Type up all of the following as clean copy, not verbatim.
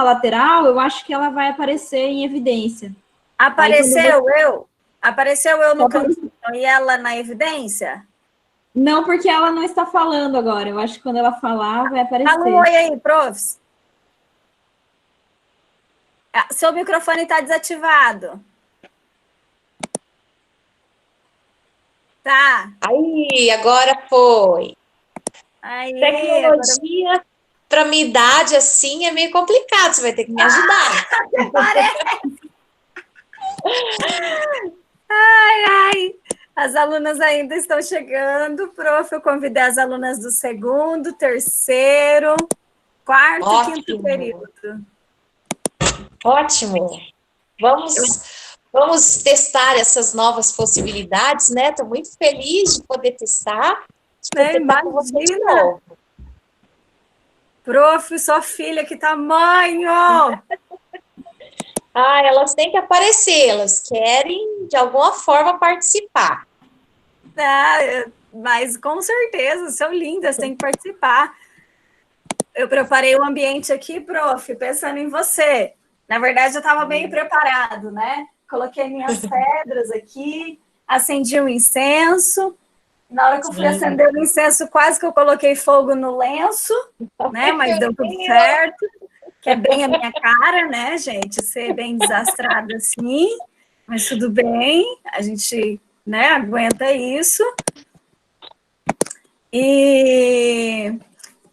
lateral, eu acho que ela vai aparecer em evidência. Apareceu eu no cantinho e ela na evidência? Não, porque ela não está falando agora. Eu acho que quando ela falar, vai aparecer. Fala um oi aí, profs. Seu microfone está desativado. Tá. Aí, agora foi. Aí, tecnologia, agora... para minha idade, assim, é meio complicado. Você vai ter que me ajudar. Parece. Ai. As alunas ainda estão chegando, prof. Eu convidei as alunas do segundo, terceiro, quarto e quinto período. Ótimo. Vamos testar essas novas possibilidades, né? Estou muito feliz de poder testar, de poder estar com você de novo. Prof, sua filha, que tamanho! Elas têm que aparecer, elas querem, de alguma forma, participar. Mas com certeza, são lindas, têm que participar. Eu preparei o ambiente aqui, prof, pensando em você. Na verdade, eu estava bem preparado, né? Coloquei minhas pedras aqui, acendi um incenso. Na hora que eu fui acender o incenso, quase que eu coloquei fogo no lenço, né? Mas deu tudo certo, que é bem a minha cara, né, gente? Ser bem desastrada assim, mas tudo bem, a gente, né, aguenta isso. E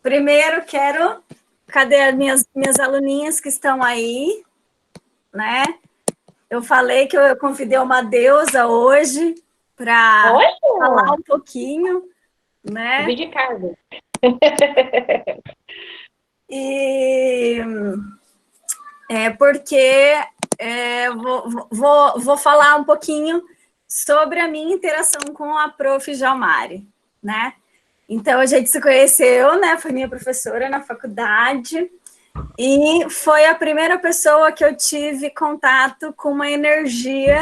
primeiro quero... Cadê as minhas aluninhas que estão aí, né? Eu falei que eu convidei uma deusa hoje para falar um pouquinho, né? Vídeo de cargo. E porque vou falar um pouquinho sobre a minha interação com a prof. Jalmari, né? Então, a gente se conheceu, né? Foi minha professora na faculdade e foi a primeira pessoa que eu tive contato com uma energia,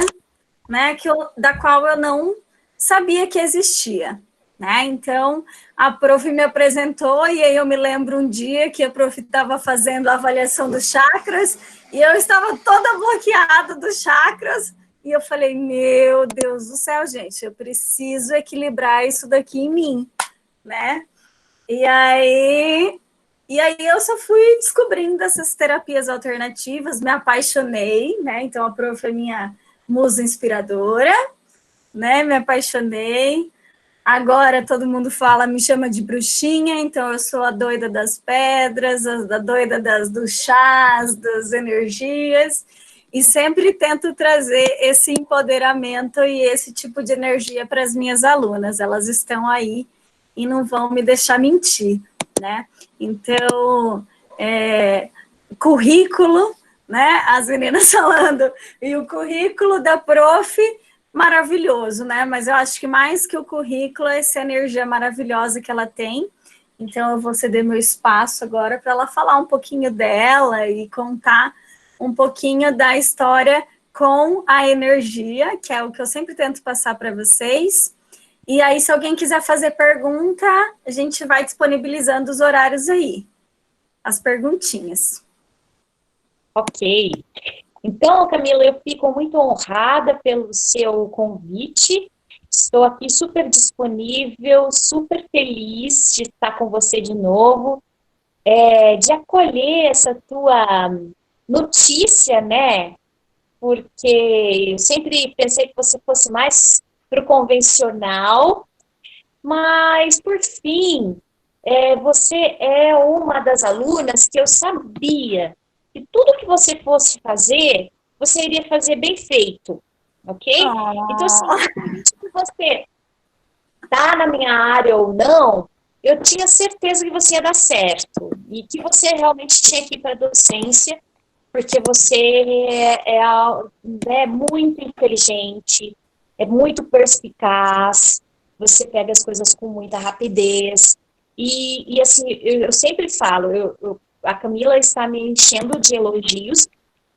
né? Da qual eu não sabia que existia, né? Então, a prof me apresentou e aí eu me lembro um dia que a prof estava fazendo a avaliação dos chakras e eu estava toda bloqueada dos chakras e eu falei, meu Deus do céu, gente, eu preciso equilibrar isso daqui em mim, né? E aí eu só fui descobrindo essas terapias alternativas, me apaixonei, né? Então a prof é minha musa inspiradora, né? Me apaixonei. Agora todo mundo me chama de bruxinha, então eu sou a doida das pedras, a doida dos chás, das energias, e sempre tento trazer esse empoderamento e esse tipo de energia para as minhas alunas. Elas estão aí e não vão me deixar mentir, né? Então, currículo, né? As meninas falando, e o currículo da prof, maravilhoso, né? Mas eu acho que mais que o currículo, é essa energia maravilhosa que ela tem. Então, eu vou ceder meu espaço agora para ela falar um pouquinho dela e contar um pouquinho da história com a energia, que é o que eu sempre tento passar para vocês. E aí, se alguém quiser fazer pergunta, a gente vai disponibilizando os horários aí, as perguntinhas. Ok. Então, Camila, eu fico muito honrada pelo seu convite. Estou aqui super disponível, super feliz de estar com você de novo, de acolher essa tua notícia, né? Porque eu sempre pensei que você fosse mais para o convencional, mas, por fim, você é uma das alunas que eu sabia que tudo que você fosse fazer, você iria fazer bem feito, ok? Então, assim, se você está na minha área ou não, eu tinha certeza que você ia dar certo e que você realmente tinha que ir para a docência, porque você é muito inteligente, é muito perspicaz, você pega as coisas com muita rapidez, e assim, eu sempre falo, a Camila está me enchendo de elogios,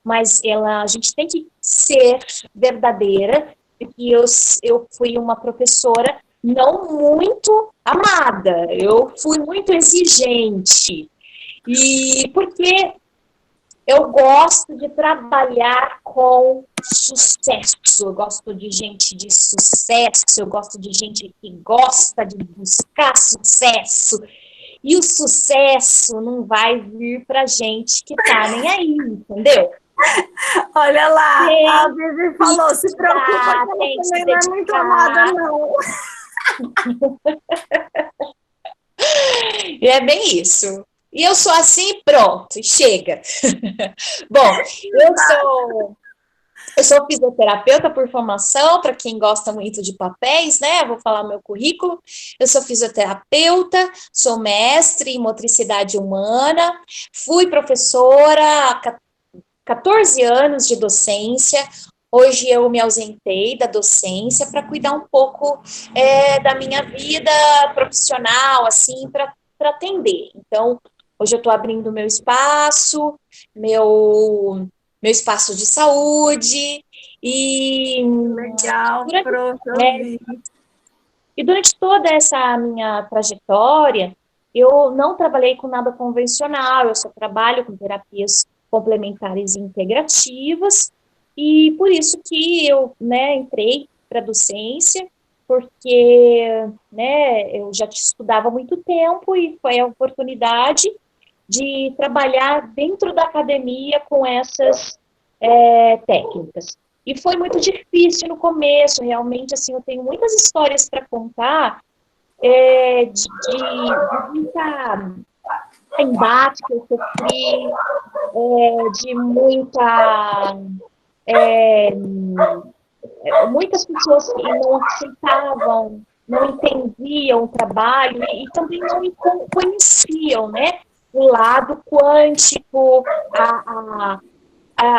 mas a gente tem que ser verdadeira, porque eu fui uma professora não muito amada, eu fui muito exigente, e porque Eu gosto de trabalhar com sucesso, eu gosto de gente de sucesso, eu gosto de gente que gosta de buscar sucesso. E o sucesso não vai vir pra gente que tá nem aí, entendeu? Olha lá, a Tem Vivi que falou, se preocupa que ela estudar, tem que se também não é muito amada, dedicar. não. E é bem isso. E eu sou assim, pronto, chega. Bom, eu sou fisioterapeuta por formação, para quem gosta muito de papéis, né? Vou falar meu currículo. Eu sou fisioterapeuta, sou mestre em motricidade humana, fui professora há 14 anos de docência. Hoje eu me ausentei da docência para cuidar um pouco da minha vida profissional, assim, para atender. Então, hoje eu estou abrindo meu espaço de saúde e Legal, durante, prof, eu é, vi. e durante toda essa minha trajetória, eu não trabalhei com nada convencional, eu só trabalho com terapias complementares e integrativas, e por isso que eu, né, entrei para a docência, porque, né, eu já estudava há muito tempo e foi a oportunidade de trabalhar dentro da academia com essas técnicas. E foi muito difícil no começo, realmente, assim, eu tenho muitas histórias para contar de muita embate que eu sofri, de muitas pessoas que não aceitavam, não entendiam o trabalho e também não conheciam, né, o lado quântico,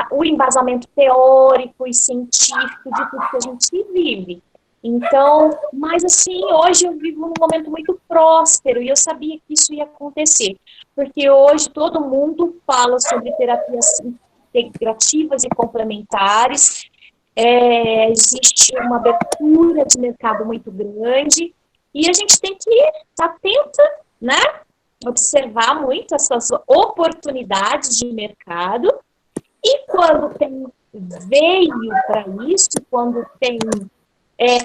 o embasamento teórico e científico de tudo que a gente vive. Então, mas assim, hoje eu vivo num momento muito próspero e eu sabia que isso ia acontecer, porque hoje todo mundo fala sobre terapias integrativas e complementares, existe uma abertura de mercado muito grande e a gente tem que estar atenta, né? Observar muito essas oportunidades de mercado e quando tem veio para isso, quando tem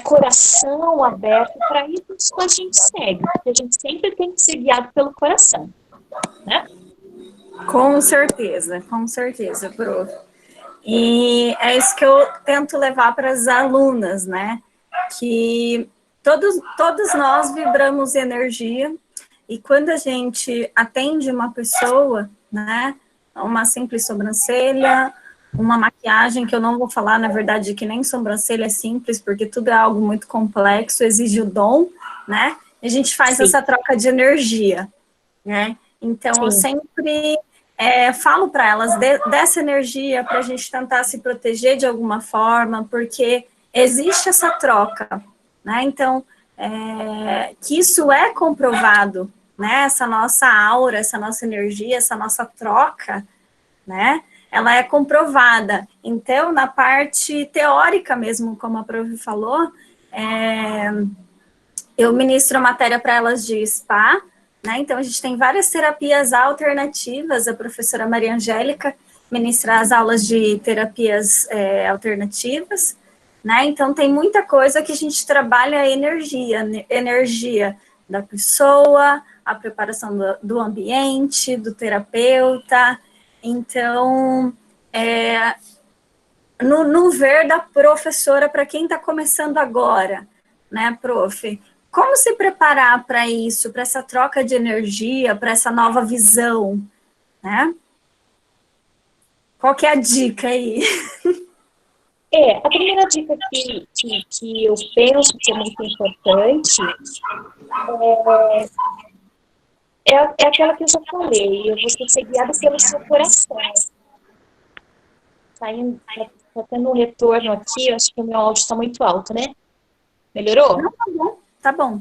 coração aberto para isso, a gente segue, porque a gente sempre tem que ser guiado pelo coração, né? Com certeza, prof. E é isso que eu tento levar para as alunas, né? Que todos nós vibramos energia, e quando a gente atende uma pessoa, né? Uma simples sobrancelha, uma maquiagem, que eu não vou falar, na verdade, que nem sobrancelha é simples, porque tudo é algo muito complexo, exige o dom, né? A gente faz Sim. essa troca de energia, né? Então, Sim. eu sempre falo para elas dessa energia para a gente tentar se proteger de alguma forma, porque existe essa troca, né? Então, que isso é comprovado, né? Essa nossa aura, essa nossa energia, essa nossa troca, né? Ela é comprovada. Então, na parte teórica mesmo, como a prof falou, eu ministro a matéria para elas de spa, né? Então, a gente tem várias terapias alternativas. A professora Maria Angélica ministra as aulas de terapias alternativas, né? Então, tem muita coisa que a gente trabalha a energia da pessoa, a preparação do ambiente, do terapeuta. Então, no ver da professora, para quem está começando agora, né, prof? Como se preparar para isso, para essa troca de energia, para essa nova visão, né? Qual que é a dica aí? A primeira dica que eu penso que é muito importante é aquela que eu já falei, você ser guiado pelo seu coração. Tá tendo um retorno aqui, eu acho que o meu áudio está muito alto, né? Melhorou? Não, tá bom, tá bom.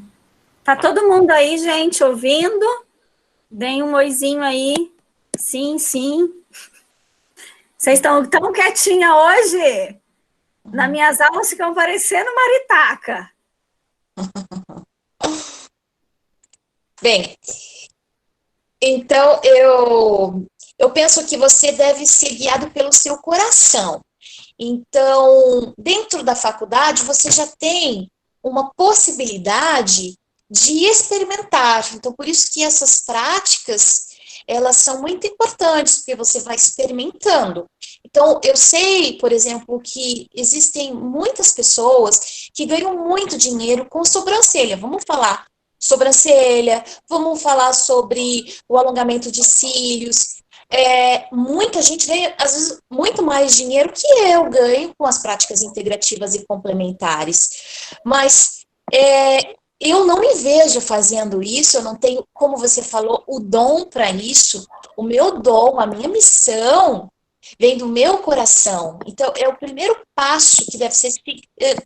Tá todo mundo aí, gente, ouvindo? Deem um oizinho aí. Sim, sim. Vocês estão tão quietinha hoje? Nas minhas aulas ficam parecendo maritaca. Bem, então eu eu penso que você deve ser guiado pelo seu coração. Então, dentro da faculdade, você já tem uma possibilidade de experimentar. Então, por isso que essas práticas, elas são muito importantes, porque você vai experimentando. Então, eu sei, por exemplo, que existem muitas pessoas que ganham muito dinheiro com sobrancelha. Vamos falar sobrancelha, vamos falar sobre o alongamento de cílios. Muita gente ganha, às vezes, muito mais dinheiro que eu ganho com as práticas integrativas e complementares. Mas eu não me vejo fazendo isso, eu não tenho, como você falou, o dom para isso. O meu dom, a minha missão vem do meu coração. Então, é o primeiro passo que deve ser, que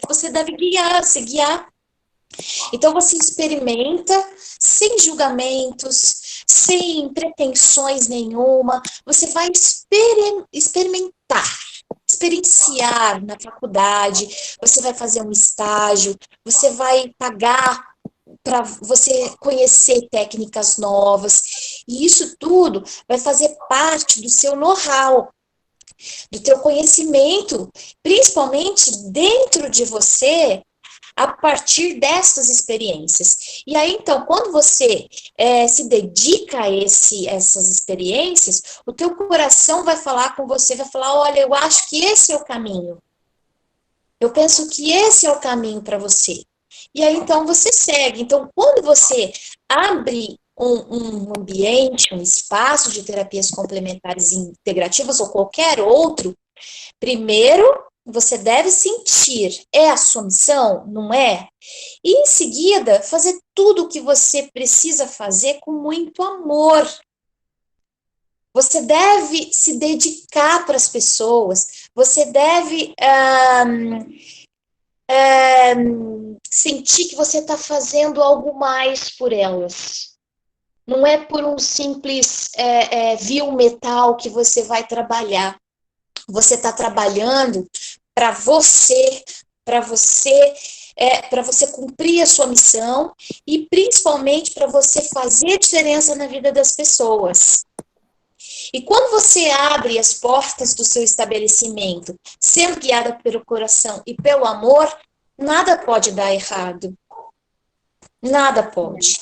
você deve se guiar. Então, você experimenta sem julgamentos, sem pretensões nenhuma, você vai experimentar, experienciar na faculdade, você vai fazer um estágio, você vai pagar para você conhecer técnicas novas, e isso tudo vai fazer parte do seu know-how, do teu conhecimento, principalmente dentro de você, a partir dessas experiências. E aí, então, quando você se dedica a essas experiências, o teu coração vai falar com você, vai falar, olha, eu acho que esse é o caminho. Eu penso que esse é o caminho para você. E aí, então, você segue. Então, quando você abre um ambiente, um espaço de terapias complementares integrativas ou qualquer outro, primeiro, você deve sentir, é a sua missão, não é? E em seguida, fazer tudo o que você precisa fazer com muito amor. Você deve se dedicar para as pessoas, você deve sentir que você está fazendo algo mais por elas. Não é por um simples vil metal que você vai trabalhar. Você está trabalhando para você cumprir a sua missão e principalmente para você fazer diferença na vida das pessoas. E quando você abre as portas do seu estabelecimento, sendo guiada pelo coração e pelo amor, nada pode dar errado. Nada pode.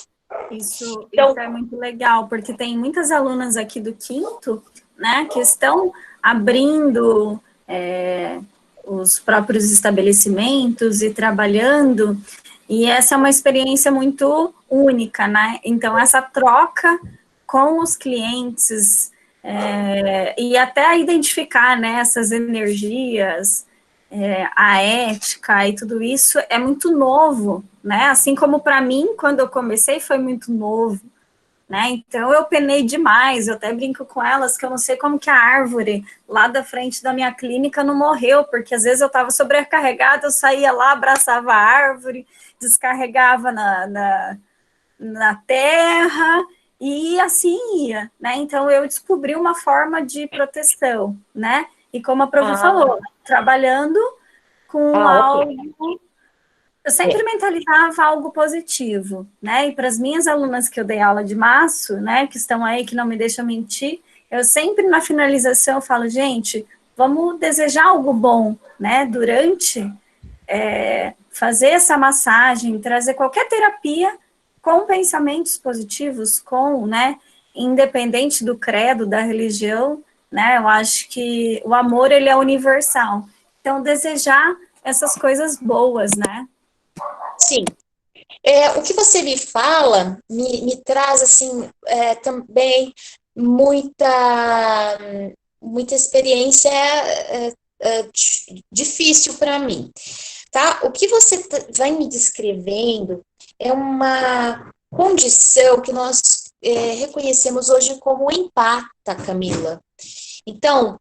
Isso é muito legal, porque tem muitas alunas aqui do quinto, né, que estão abrindo os próprios estabelecimentos e trabalhando, e essa é uma experiência muito única, né? Então, essa troca com os clientes e até identificar, né, essas energias, a ética e tudo isso é muito novo, né? Assim como para mim, quando eu comecei, foi muito novo. Né? Então, eu penei demais, eu até brinco com elas que eu não sei como que a árvore lá da frente da minha clínica não morreu, porque às vezes eu estava sobrecarregada, eu saía lá, abraçava a árvore, descarregava na terra, e assim ia, né? Então, eu descobri uma forma de proteção, né? E como a prof falou, trabalhando com algo... Eu sempre mentalizava algo positivo, né? E para as minhas alunas que eu dei aula de maço, né, que estão aí, que não me deixam mentir, eu sempre na finalização falo, gente, vamos desejar algo bom, né? Durante fazer essa massagem, trazer qualquer terapia com pensamentos positivos, né? Independente do credo, da religião, né? Eu acho que o amor, ele é universal. Então, desejar essas coisas boas, né? Sim. O que você me fala me traz, assim, também muita experiência difícil para mim, tá? O que você vai me descrevendo é uma condição que nós reconhecemos hoje como empata, Camila. Então,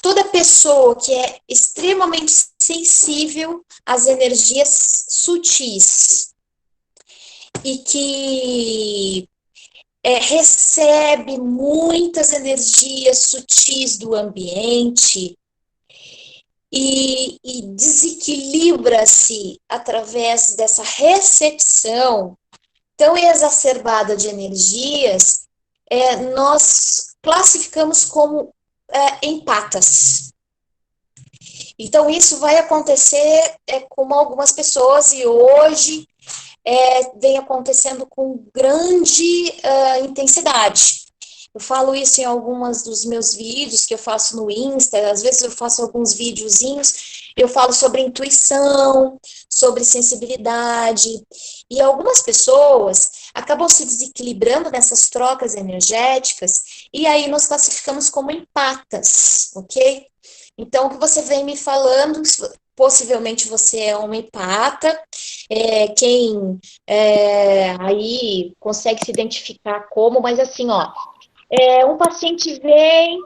toda pessoa que é extremamente sensível às energias sutis e que recebe muitas energias sutis do ambiente e desequilibra-se através dessa recepção tão exacerbada de energias, nós classificamos como empatas. Então, isso vai acontecer com algumas pessoas, e hoje vem acontecendo com grande intensidade. Eu falo isso em algumas dos meus vídeos que eu faço no Insta, às vezes eu faço alguns videozinhos, eu falo sobre intuição, sobre sensibilidade, e algumas pessoas acabam se desequilibrando nessas trocas energéticas, e aí nós classificamos como empatas, ok? Então, o que você vem me falando, possivelmente você é uma empata, quem aí consegue se identificar como, mas assim, ó, um paciente vem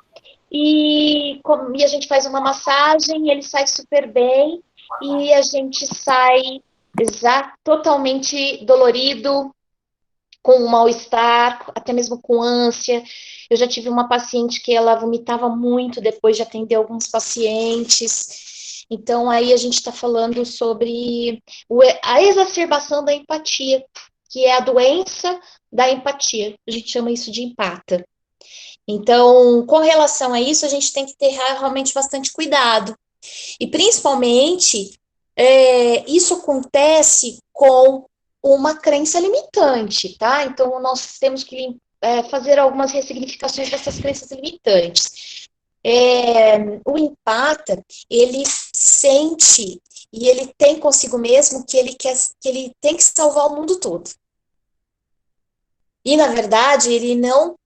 e a gente faz uma massagem, ele sai super bem, e a gente sai totalmente dolorido, com um mal-estar, até mesmo com ânsia. Eu já tive uma paciente que ela vomitava muito depois de atender alguns pacientes. Então, aí a gente está falando sobre a exacerbação da empatia, que é a doença da empatia. A gente chama isso de empata. Então, com relação a isso, a gente tem que ter realmente bastante cuidado. E, principalmente, isso acontece com uma crença limitante, tá? Então, nós temos que fazer algumas ressignificações dessas crenças limitantes. O empata, ele sente e ele tem consigo mesmo que ele tem que salvar o mundo todo. E, na verdade, ele não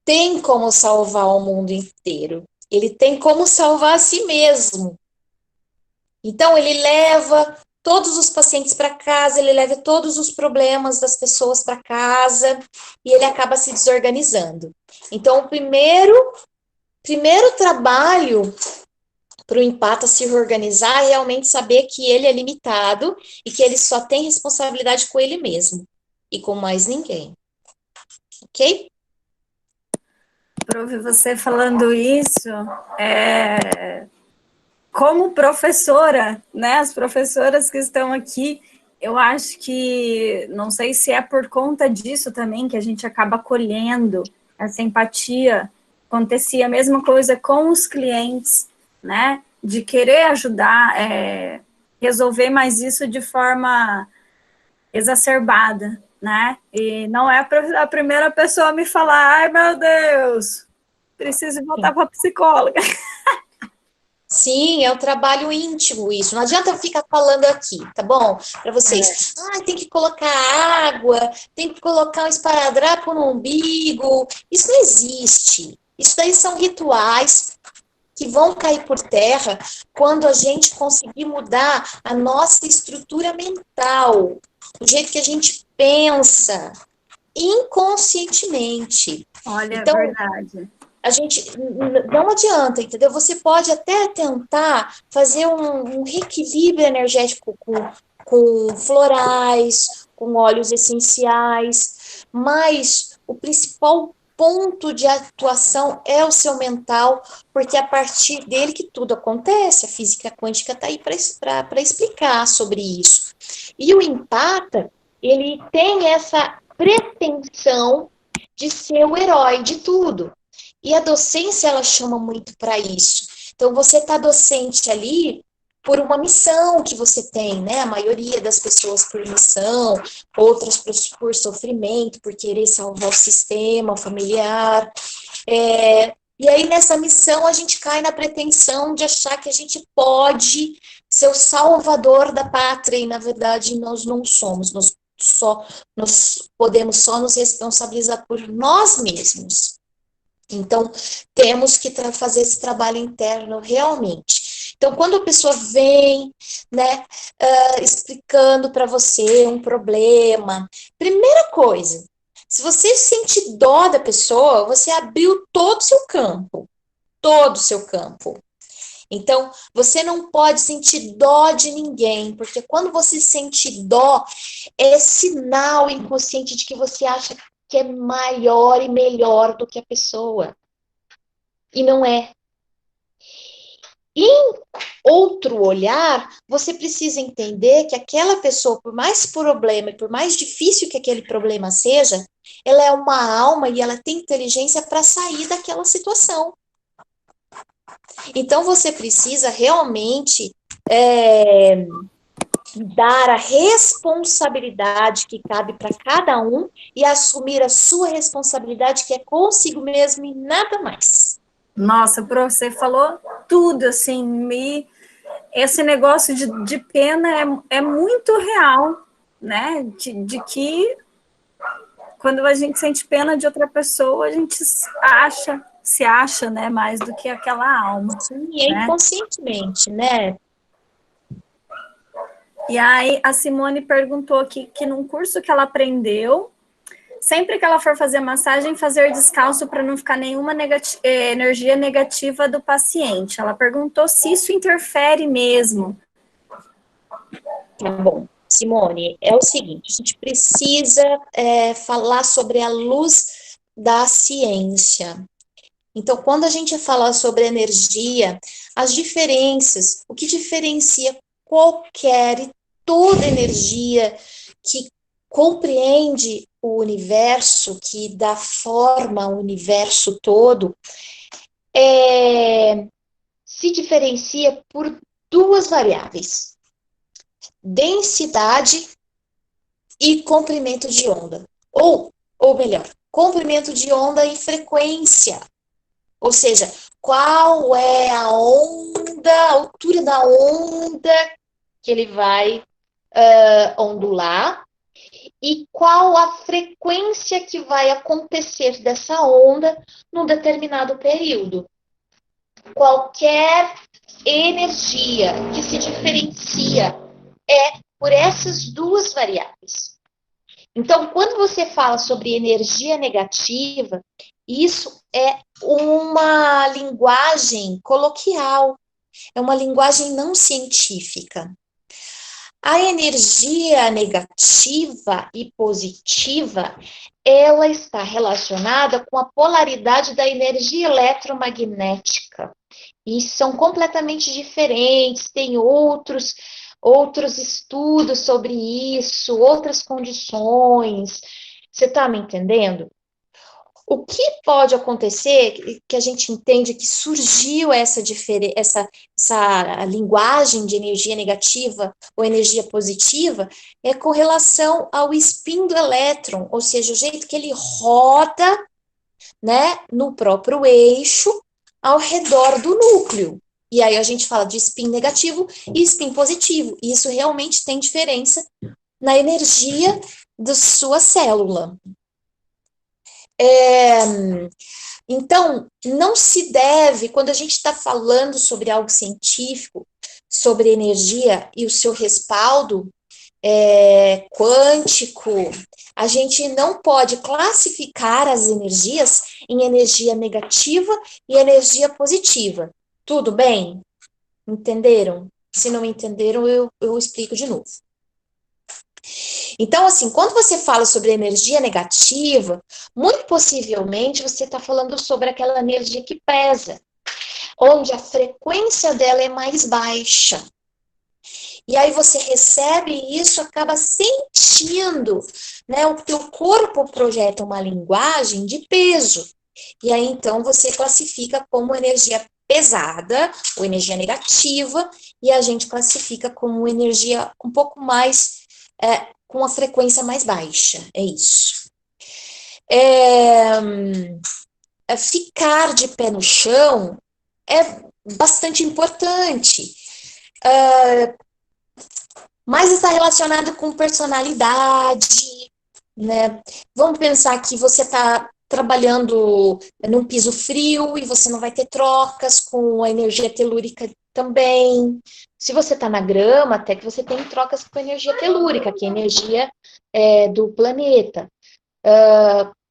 tem como salvar o mundo inteiro. Ele tem como salvar a si mesmo. Então, ele leva todos os pacientes para casa, ele leva todos os problemas das pessoas para casa, e ele acaba se desorganizando. Então, o primeiro trabalho para o empata se reorganizar é realmente saber que ele é limitado e que ele só tem responsabilidade com ele mesmo e com mais ninguém. Ok? Prof, você falando isso, como professora, né, as professoras que estão aqui, eu acho que, não sei se é por conta disso também, que a gente acaba colhendo essa empatia. Acontecia a mesma coisa com os clientes, né, de querer ajudar, resolver mais isso de forma exacerbada, né, e não é a primeira pessoa a me falar, ai meu Deus, preciso voltar para a psicóloga. Sim, é um trabalho íntimo isso. Não adianta eu ficar falando aqui, tá bom? Para vocês. Tem que colocar água, tem que colocar um esparadrapo no umbigo. Isso não existe. Isso daí são rituais que vão cair por terra quando a gente conseguir mudar a nossa estrutura mental, o jeito que a gente pensa, inconscientemente. Olha, Então, é verdade. a gente não adianta, entendeu? Você pode até tentar fazer um reequilíbrio energético com florais, com óleos essenciais, mas o principal ponto de atuação é o seu mental, porque é a partir dele que tudo acontece. A física quântica está aí para explicar sobre isso. E o empata, ele tem essa pretensão de ser o herói de tudo. E a docência, ela chama muito para isso. Então, você está docente ali por uma missão que você tem, né? A maioria das pessoas por missão, outras por sofrimento, por querer salvar o sistema familiar. E aí, nessa missão, a gente cai na pretensão de achar que a gente pode ser o salvador da pátria, e, na verdade, nós não somos. Nós podemos só nos responsabilizar por nós mesmos. Então, temos que fazer esse trabalho interno realmente. Então, quando a pessoa vem, né, explicando para você um problema, primeira coisa, se você sente dó da pessoa, você abriu todo o seu campo, todo o seu campo. Então, você não pode sentir dó de ninguém, porque quando você sente dó, é sinal inconsciente de que você acha que é maior e melhor do que a pessoa. E não é. outro olhar, você precisa entender que aquela pessoa, por mais problema e por mais difícil que aquele problema seja, ela é uma alma e ela tem inteligência para sair daquela situação. Então, você precisa realmente dar a responsabilidade que cabe para cada um e assumir a sua responsabilidade, que é consigo mesmo e nada mais. Nossa, você falou tudo, assim, esse negócio de pena é muito real, né? De que quando a gente sente pena de outra pessoa, a gente se acha, né, mais do que aquela alma. Sim, e né? inconscientemente, né? E aí a Simone perguntou aqui que num curso que ela aprendeu, sempre que ela for fazer massagem, fazer descalço para não ficar nenhuma energia negativa do paciente. Ela perguntou se isso interfere mesmo. Tá bom. Simone, é o seguinte, a gente precisa falar sobre a luz da ciência. Então, quando a gente fala sobre energia, as diferenças, o que diferencia qualquer e toda energia que compreende o universo, que dá forma ao universo todo, se diferencia por duas variáveis: densidade e comprimento de onda. Ou melhor, comprimento de onda e frequência. Ou seja, qual é a onda, a altura da onda que ele vai ondular e qual a frequência que vai acontecer dessa onda num determinado período. Qualquer energia que se diferencia por essas duas variáveis. Então, quando você fala sobre energia negativa, isso é uma linguagem coloquial, é uma linguagem não científica. A energia negativa e positiva, ela está relacionada com a polaridade da energia eletromagnética. E são completamente diferentes, tem outros estudos sobre isso, outras condições. Você está me entendendo? O que pode acontecer, que a gente entende que surgiu essa linguagem de energia negativa ou energia positiva, é com relação ao spin do elétron, ou seja, o jeito que ele roda, né, no próprio eixo ao redor do núcleo. E aí a gente fala de spin negativo e spin positivo. E isso realmente tem diferença na energia da sua célula. Então, não se deve, quando a gente está falando sobre algo científico, sobre energia e o seu respaldo quântico, a gente não pode classificar as energias em energia negativa e energia positiva. Tudo bem? Entenderam? Se não entenderam, eu explico de novo. Então, assim, quando você fala sobre energia negativa, muito possivelmente você está falando sobre aquela energia que pesa, onde a frequência dela é mais baixa. E aí você recebe isso, acaba sentindo, né? O teu corpo projeta uma linguagem de peso. E aí, então, você classifica como energia pesada, ou energia negativa, e a gente classifica como energia um pouco mais, com a frequência mais baixa. É isso. Ficar de pé no chão é bastante importante. Mas está relacionado com personalidade, né? Vamos pensar que você está trabalhando num piso frio e você não vai ter trocas com a energia telúrica também. Se você está na grama, até que você tem trocas com a energia telúrica, que é a energia do planeta.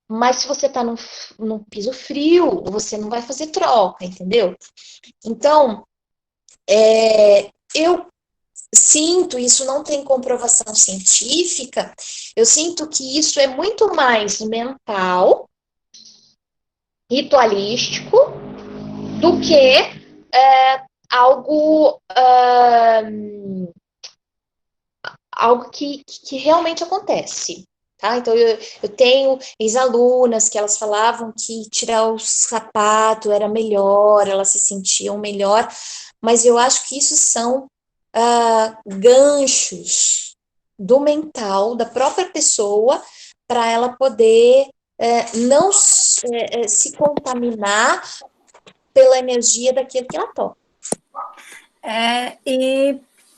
Mas se você está num piso frio, você não vai fazer troca, entendeu? Então, eu sinto, isso não tem comprovação científica, eu sinto que isso é muito mais mental, ritualístico, do que algo, algo que realmente acontece. Tá? Então, eu tenho ex-alunas que elas falavam que tirar o sapato era melhor, elas se sentiam melhor, mas eu acho que isso são ganchos do mental da própria pessoa para ela poder não se contaminar pela energia daquilo que ela toca.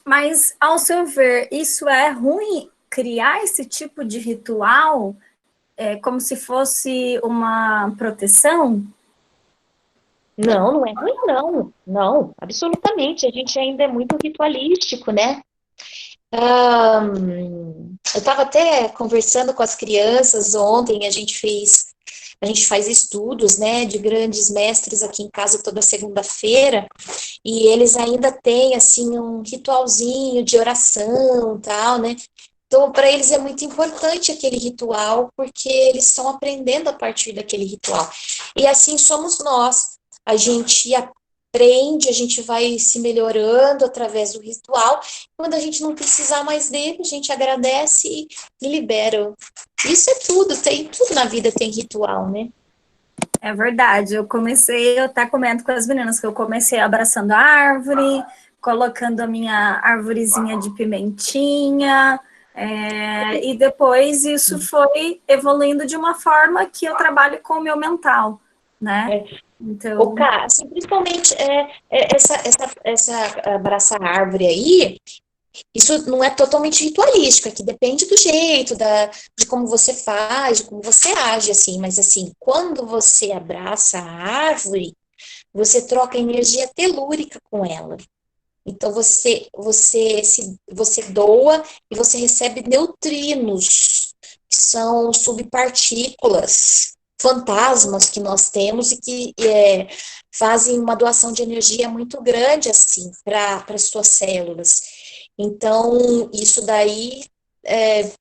Mas, ao seu ver, isso é ruim, criar esse tipo de ritual como se fosse uma proteção? Não, não é ruim, não. Não, absolutamente. A gente ainda é muito ritualístico, né? Eu estava até conversando com as crianças ontem, a gente faz estudos, né, de grandes mestres aqui em casa toda segunda-feira, e eles ainda têm, assim, um ritualzinho de oração, tal, né? Então, para eles é muito importante aquele ritual, porque eles estão aprendendo a partir daquele ritual. E assim somos nós. A gente aprende, a gente vai se melhorando através do ritual. Quando a gente não precisar mais dele, a gente agradece e libera. Isso é tudo, tudo na vida tem ritual, né? É verdade, eu até comento com as meninas que eu comecei abraçando a árvore, colocando a minha arvorezinha de pimentinha, e depois isso foi evoluindo de uma forma que eu trabalho com o meu mental, né? Então, assim, principalmente essa abraçar a árvore aí, isso não é totalmente ritualístico, é que depende do jeito, de como você faz, de como você age, assim, mas assim, quando você abraça a árvore, você troca energia telúrica com ela. Então, você doa e você recebe neutrinos, que são subpartículas, fantasmas que nós temos e que fazem uma doação de energia muito grande, assim, para as suas células. Então, isso daí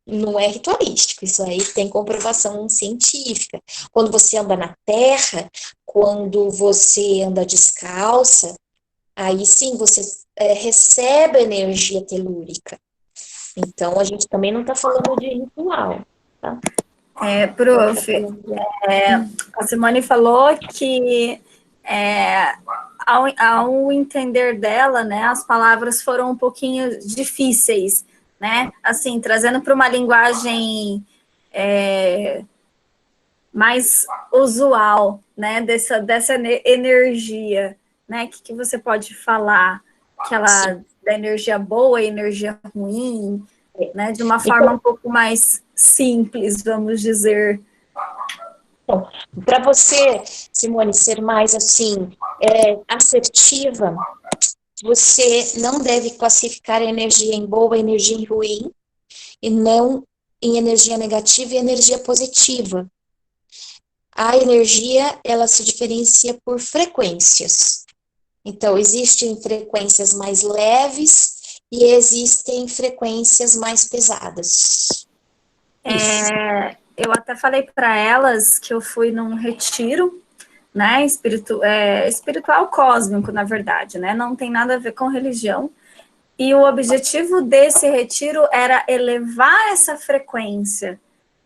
não é ritualístico, isso aí tem comprovação científica. Quando você anda na terra, quando você anda descalça, aí sim você recebe energia telúrica. Então, a gente também não está falando de ritual, tá? Prof, a Simone falou que ao entender dela, né, as palavras foram um pouquinho difíceis, né? Assim, trazendo para uma linguagem mais usual, né, dessa energia, né? O que você pode falar? Da energia boa e energia ruim, né? De uma forma um pouco mais simples, vamos dizer. Então, para você, Simone, ser mais assim, assertiva, você não deve classificar a energia em boa e energia em ruim, e não em energia negativa e energia positiva. A energia, ela se diferencia por frequências. Então, existem frequências mais leves e existem frequências mais pesadas. Eu até falei para elas que eu fui num retiro, né, espiritual cósmico, na verdade, né, não tem nada a ver com religião, e o objetivo desse retiro era elevar essa frequência,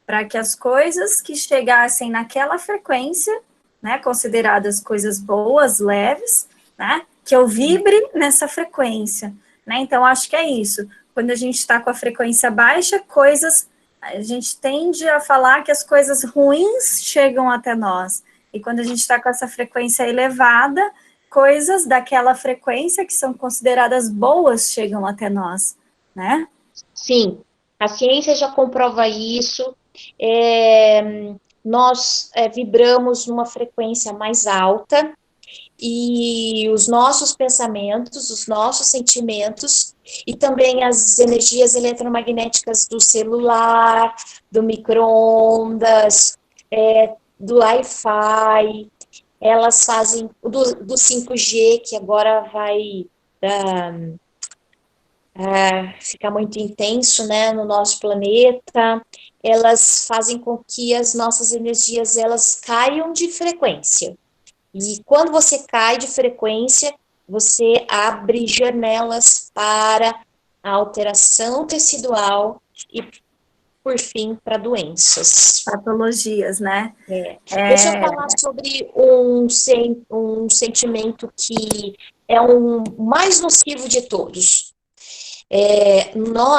para que as coisas que chegassem naquela frequência, né, consideradas coisas boas, leves, né, que eu vibre nessa frequência, né, então acho que é isso, quando a gente está com a frequência baixa, a gente tende a falar que as coisas ruins chegam até nós, e quando a gente está com essa frequência elevada, coisas daquela frequência que são consideradas boas chegam até nós, né? Sim, a ciência já comprova isso. Nós vibramos numa frequência mais alta e os nossos pensamentos, os nossos sentimentos e também as energias eletromagnéticas do celular, do micro-ondas, do Wi-Fi, elas fazem do 5G, que agora vai ficar muito intenso, né, no nosso planeta, elas fazem com que as nossas energias, elas caiam de frequência. E quando você cai de frequência, você abre janelas para a alteração tecidual e, por fim, para doenças. Patologias, né? Deixa eu falar sobre um sentimento que é o mais nocivo de todos.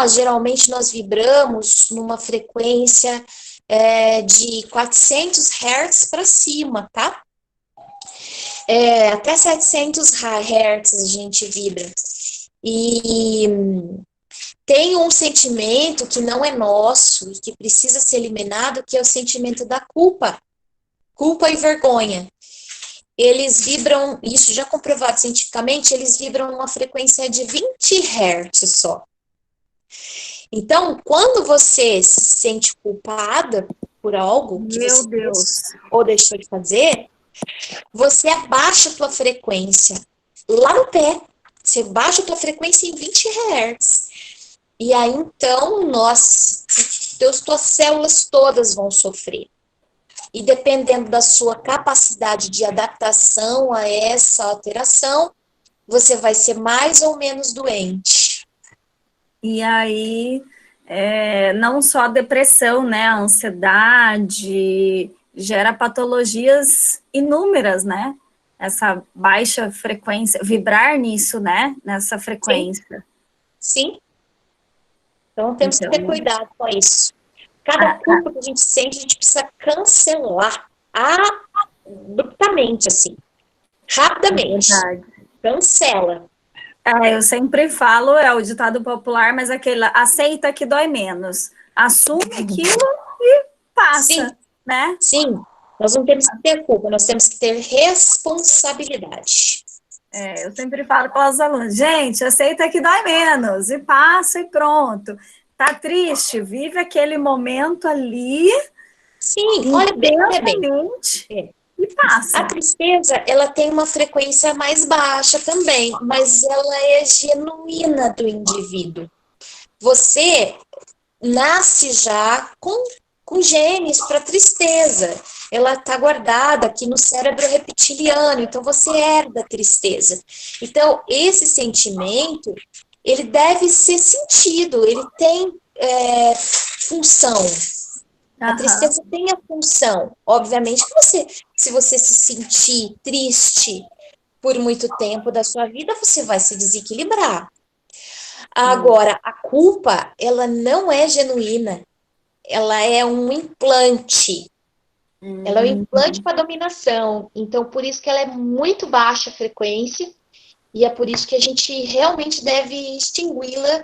Geralmente, nós vibramos numa frequência de 400 Hz para cima, tá? Até 700 Hz a gente vibra. E tem um sentimento que não é nosso e que precisa ser eliminado, que é o sentimento da culpa. Culpa e vergonha. Eles vibram, isso já comprovado cientificamente, eles vibram numa frequência de 20 Hz só. Então, quando você se sente culpada por algo que Meu você Deus. fez ou deixou de fazer, você abaixa a tua frequência lá no pé. Você baixa a tua frequência em 20 Hz. E aí, então, tuas células todas vão sofrer. E dependendo da sua capacidade de adaptação a essa alteração, você vai ser mais ou menos doente. E aí, não só a depressão, né? A ansiedade gera patologias inúmeras, né? Essa baixa frequência, vibrar nisso, né? Nessa frequência. Sim. Então, temos que ter cuidado com isso. Cada culpa que a gente sente, a gente precisa cancelar abruptamente, assim. Rapidamente. Cancela. Eu sempre falo, é o ditado popular, mas aquele, aceita que dói menos. Assume aquilo e passa, Sim. né? Sim, nós não temos que ter culpa, nós temos que ter responsabilidade. Eu sempre falo para os alunos, gente, aceita que dói menos, e passa e pronto. Tá triste, vive aquele momento ali. Sim, olha bem. E passa. A tristeza, ela tem uma frequência mais baixa também, mas ela é genuína do indivíduo. Você nasce já com genes para tristeza. Ela está guardada aqui no cérebro reptiliano, então você herda a tristeza. Então, esse sentimento, ele deve ser sentido, ele tem função. A tristeza tem a função. Obviamente que se você se sentir triste por muito tempo da sua vida, você vai se desequilibrar. Agora, a culpa, ela não é genuína. Ela é um implante. Ela é um implante para dominação. Então, por isso que ela é muito baixa a frequência e é por isso que a gente realmente deve extingui-la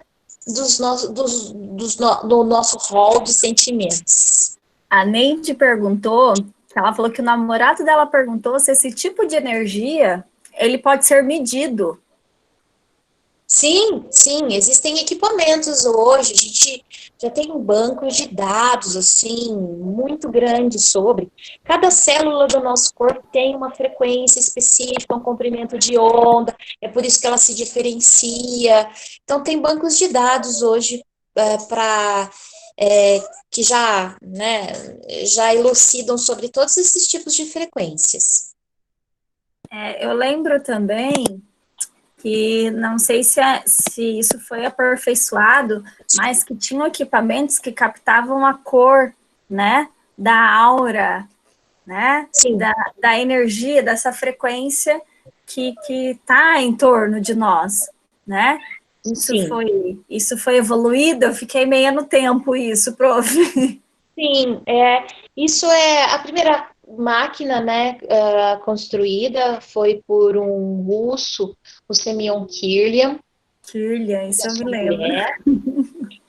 do nosso rol de sentimentos. A Neide perguntou, ela falou que o namorado dela perguntou se esse tipo de energia, ele pode ser medido. Sim, existem equipamentos hoje, a gente já tem um banco de dados, assim, muito grande sobre. Cada célula do nosso corpo tem uma frequência específica, um comprimento de onda, é por isso que ela se diferencia. Então, tem bancos de dados hoje que já elucidam sobre todos esses tipos de frequências. Eu lembro também que não sei se isso foi aperfeiçoado, mas que tinham equipamentos que captavam a cor, né, da aura, né, da energia, dessa frequência que está em torno de nós, né? Isso foi evoluído, eu fiquei meio no tempo isso, prof. Sim, isso é a primeira máquina, né, construída foi por um russo, o Semyon Kirlian. Kirlian, isso eu me lembro.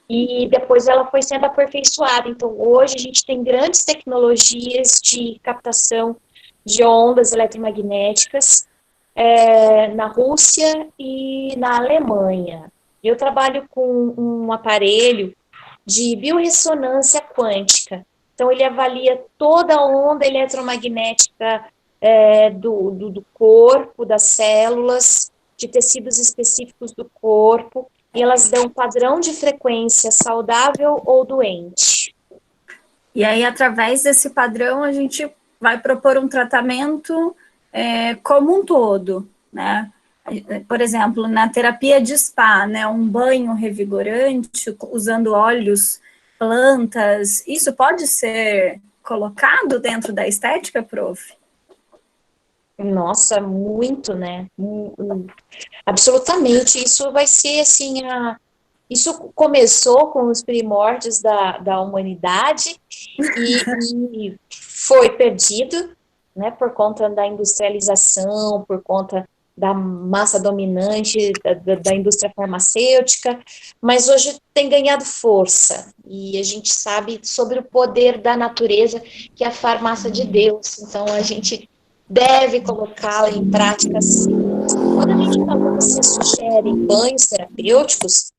E depois ela foi sendo aperfeiçoada. Então, hoje a gente tem grandes tecnologias de captação de ondas eletromagnéticas na Rússia e na Alemanha. Eu trabalho com um aparelho de biorressonância quântica. Então, ele avalia toda a onda eletromagnética do corpo, das células, de tecidos específicos do corpo, e elas dão um padrão de frequência saudável ou doente. E aí, através desse padrão, a gente vai propor um tratamento como um todo, né? por exemplo, na terapia de spa, né, um banho revigorante usando óleos, plantas, isso pode ser colocado dentro da estética, prof? Nossa, muito, né? Absolutamente. Isso vai ser assim, isso começou com os primórdios da humanidade e foi perdido, né, por conta da industrialização, por conta da massa dominante da indústria farmacêutica, mas hoje tem ganhado força, e a gente sabe sobre o poder da natureza, que é a farmácia de Deus, então a gente deve colocá-la em prática sim. Quando a gente fala, você sugere banhos terapêuticos,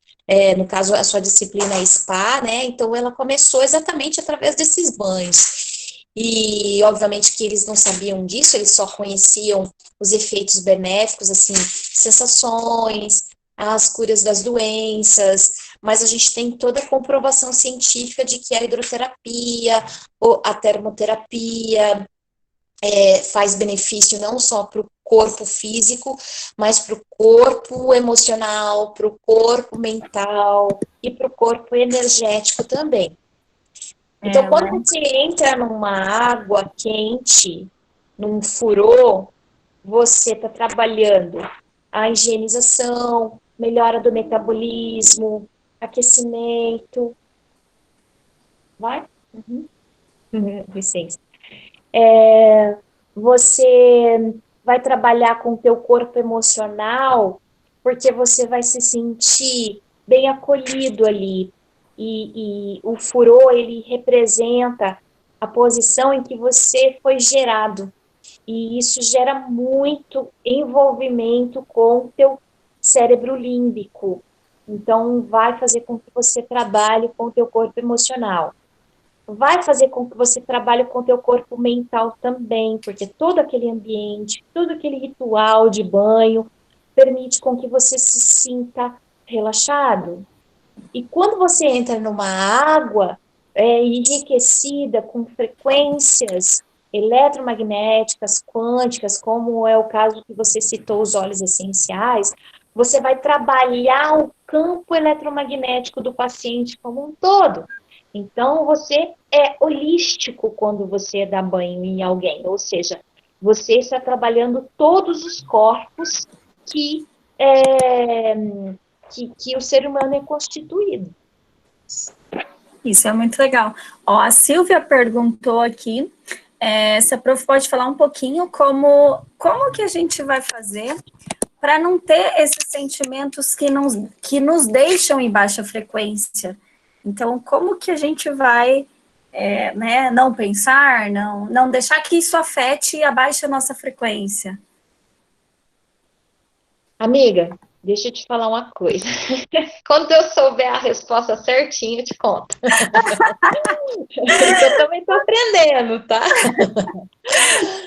no caso, a sua disciplina é spa, né? Então, ela começou exatamente através desses banhos. E, obviamente, que eles não sabiam disso, eles só conheciam os efeitos benéficos, assim, sensações, as curas das doenças, mas a gente tem toda a comprovação científica de que a hidroterapia, ou a termoterapia, faz benefício não só para o corpo físico, mas para o corpo emocional, para o corpo mental e para o corpo energético também. Então, quando você entra numa água quente, num furô, você está trabalhando a higienização, melhora do metabolismo, aquecimento. Vai? Licença. Você vai trabalhar com o teu corpo emocional, porque você vai se sentir bem acolhido ali. E o furô, ele representa a posição em que você foi gerado. E isso gera muito envolvimento com o teu cérebro límbico. Então, vai fazer com que você trabalhe com o teu corpo emocional. Vai fazer com que você trabalhe com o teu corpo mental também, porque todo aquele ambiente, todo aquele ritual de banho permite com que você se sinta relaxado. E quando você entra numa água enriquecida com frequências eletromagnéticas, quânticas, como é o caso que você citou, os óleos essenciais, você vai trabalhar o campo eletromagnético do paciente como um todo. Então, você é holístico quando você dá banho em alguém, ou seja, você está trabalhando todos os corpos que o ser humano é constituído. Isso é muito legal. Ó, a Silvia perguntou aqui se a prof pode falar um pouquinho como que a gente vai fazer para não ter esses sentimentos que nos deixam em baixa frequência. Então, como que a gente vai não pensar, não deixar que isso afete e abaixe a nossa frequência? Amiga, deixa eu te falar uma coisa. Quando eu souber a resposta certinha, eu te conto. Eu também tô aprendendo, tá?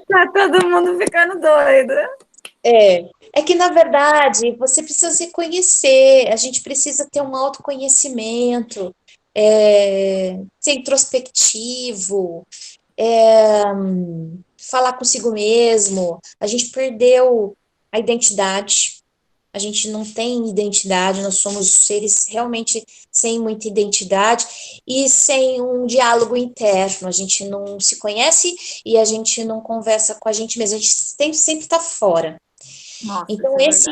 Tá todo mundo ficando doido. É que, na verdade, você precisa se conhecer, a gente precisa ter um autoconhecimento, ser introspectivo, falar consigo mesmo. A gente perdeu a identidade, a gente não tem identidade, nós somos seres realmente sem muita identidade e sem um diálogo interno, a gente não se conhece e a gente não conversa com a gente mesmo, a gente sempre está fora. Nossa, então, esse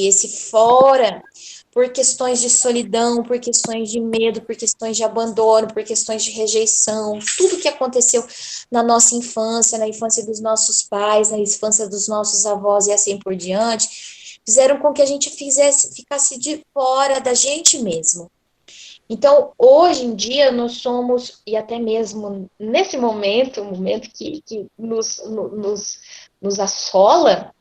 esse fora, por questões de solidão, por questões de medo, por questões de abandono, por questões de rejeição, tudo que aconteceu na nossa infância, na infância dos nossos pais, na infância dos nossos avós e assim por diante, fizeram com que a gente ficasse de fora da gente mesmo. Então, hoje em dia, nós somos, e até mesmo nesse momento, o momento que nos assola,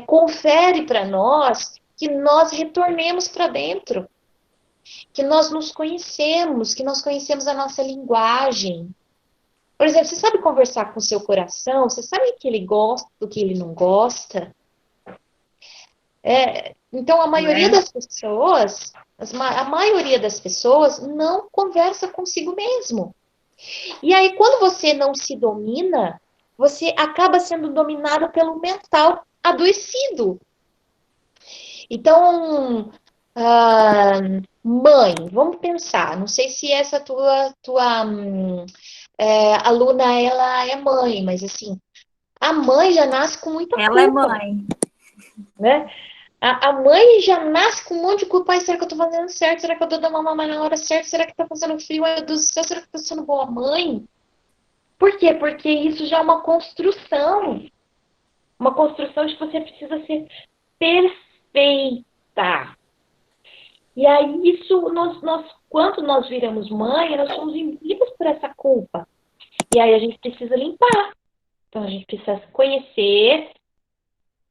confere para nós que nós retornemos para dentro, que nós nos conhecemos, que nós conhecemos a nossa linguagem. Por exemplo, você sabe conversar com o seu coração? Você sabe o que ele gosta, do que ele não gosta? Então, a maioria das pessoas não conversa consigo mesmo. E aí, quando você não se domina, você acaba sendo dominado pelo mental adoecido. Então, mãe, vamos pensar, não sei se essa tua aluna, ela é mãe, mas assim, a mãe já nasce com muita Ela é culpa, mãe. né? A mãe já nasce com um monte de culpa. Ai, será que eu tô fazendo certo? Será que eu tô dando mamãe na hora certa? Será que tá fazendo frio? Ai, meu Deus do céu, será que eu tô sendo boa mãe? Por quê? Porque isso já é uma construção. Uma construção de que você precisa ser perfeita. E aí, isso, quando nós viramos mãe, nós somos imbuídos por essa culpa. E aí a gente precisa limpar. Então, a gente precisa se conhecer.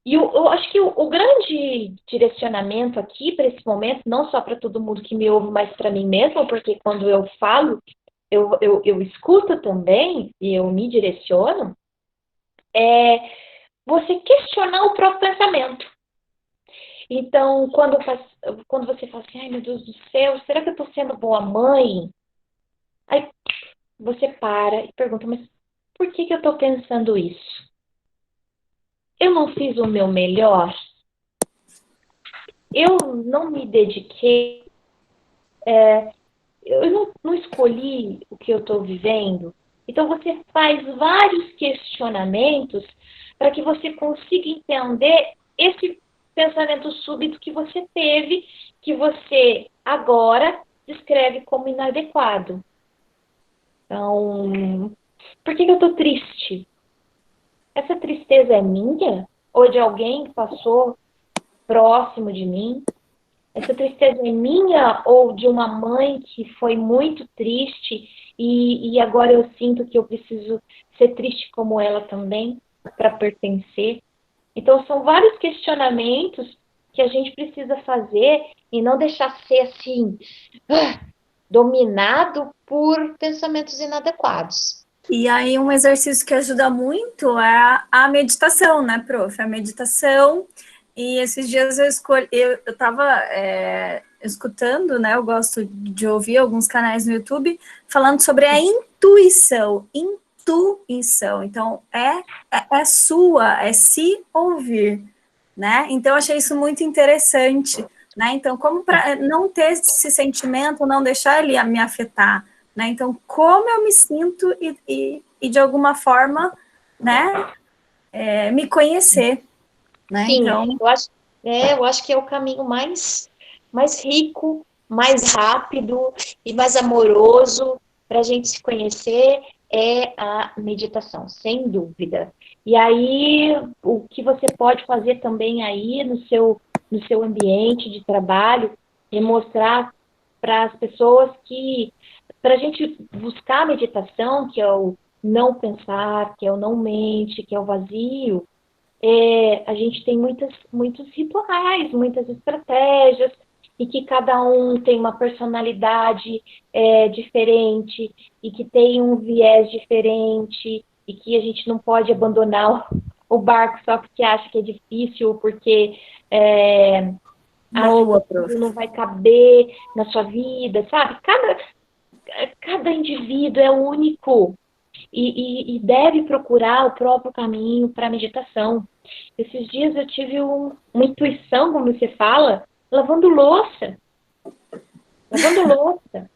E eu acho que o grande direcionamento aqui para esse momento, não só para todo mundo que me ouve, mas para mim mesma, porque quando eu falo, eu escuto também e eu me direciono, é você questionar o próprio pensamento. Então, quando você fala assim, ai meu Deus do céu, será que eu estou sendo boa mãe? Aí você para e pergunta, mas por que eu estou pensando isso? Eu não fiz o meu melhor? Eu não me dediquei? Eu não escolhi o que eu estou vivendo? Então, você faz vários questionamentos para que você consiga entender esse pensamento súbito que você teve, que você agora descreve como inadequado. Então, por que eu estou triste? Essa tristeza é minha? Ou é de alguém que passou próximo de mim? Essa tristeza é minha ou de uma mãe que foi muito triste e agora eu sinto que eu preciso ser triste como ela também para pertencer? Então, são vários questionamentos que a gente precisa fazer e não deixar ser assim, dominado por pensamentos inadequados. E aí, um exercício que ajuda muito é a meditação, né, prof? A meditação. E esses dias eu estava escutando, né? Eu gosto de ouvir alguns canais no YouTube falando sobre a intuição. Intuição. Então, é sua, é se ouvir, né? Então, eu achei isso muito interessante, né? Então, como para não ter esse sentimento, não deixar ele me afetar, né? Então, como eu me sinto e de alguma forma, né, me conhecer, né? Sim, Então, eu acho que é o caminho mais rico, mais rápido e mais amoroso para a gente se conhecer é a meditação, sem dúvida. E aí, o que você pode fazer também aí no seu ambiente de trabalho é mostrar para as pessoas que, para a gente buscar a meditação, que é o não pensar, que é o não mente, que é o vazio, a gente tem muitos rituais, muitas estratégias, e que cada um tem uma personalidade diferente, e que tem um viés diferente, e que a gente não pode abandonar o barco só porque acha que é difícil, porque boa, acha que prof. aquilo não vai caber na sua vida, sabe? Cada indivíduo é único e deve procurar o próprio caminho para a meditação. Esses dias eu tive uma intuição, como você fala, lavando louça. Lavando louça.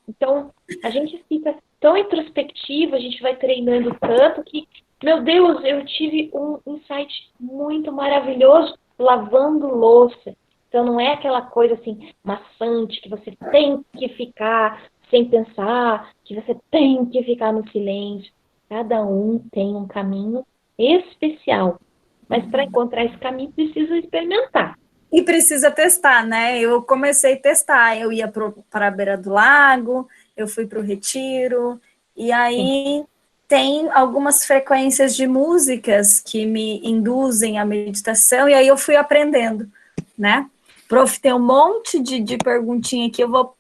Então, a gente fica tão introspectivo, a gente vai treinando tanto que, meu Deus, eu tive um insight muito maravilhoso lavando louça. Então, não é aquela coisa assim, maçante, que você tem que ficar sem pensar, que você tem que ficar no silêncio. Cada um tem um caminho especial. Mas para encontrar esse caminho, precisa experimentar. E precisa testar, né? Eu comecei a testar. Eu ia para a beira do lago, eu fui para o retiro, e aí tem algumas frequências de músicas que me induzem à meditação, e aí eu fui aprendendo, né? Prof, tem um monte de perguntinha aqui, eu vou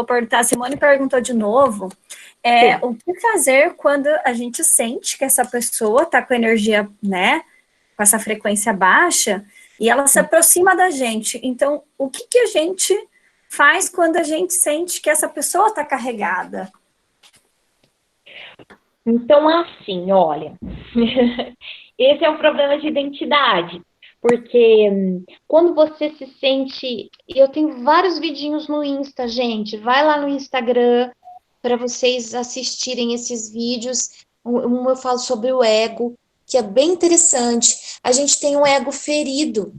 perguntar, a Simone perguntou de novo, o que fazer quando a gente sente que essa pessoa está com energia, né, com essa frequência baixa, e ela se aproxima da gente. Então, o que a gente faz quando a gente sente que essa pessoa está carregada? Então, assim, olha, esse é um problema de identidade, Porque quando você se sente... Eu tenho vários vidinhos no Insta, gente. Vai lá no Instagram para vocês assistirem esses vídeos. Eu falo sobre o ego, que é bem interessante. A gente tem um ego ferido.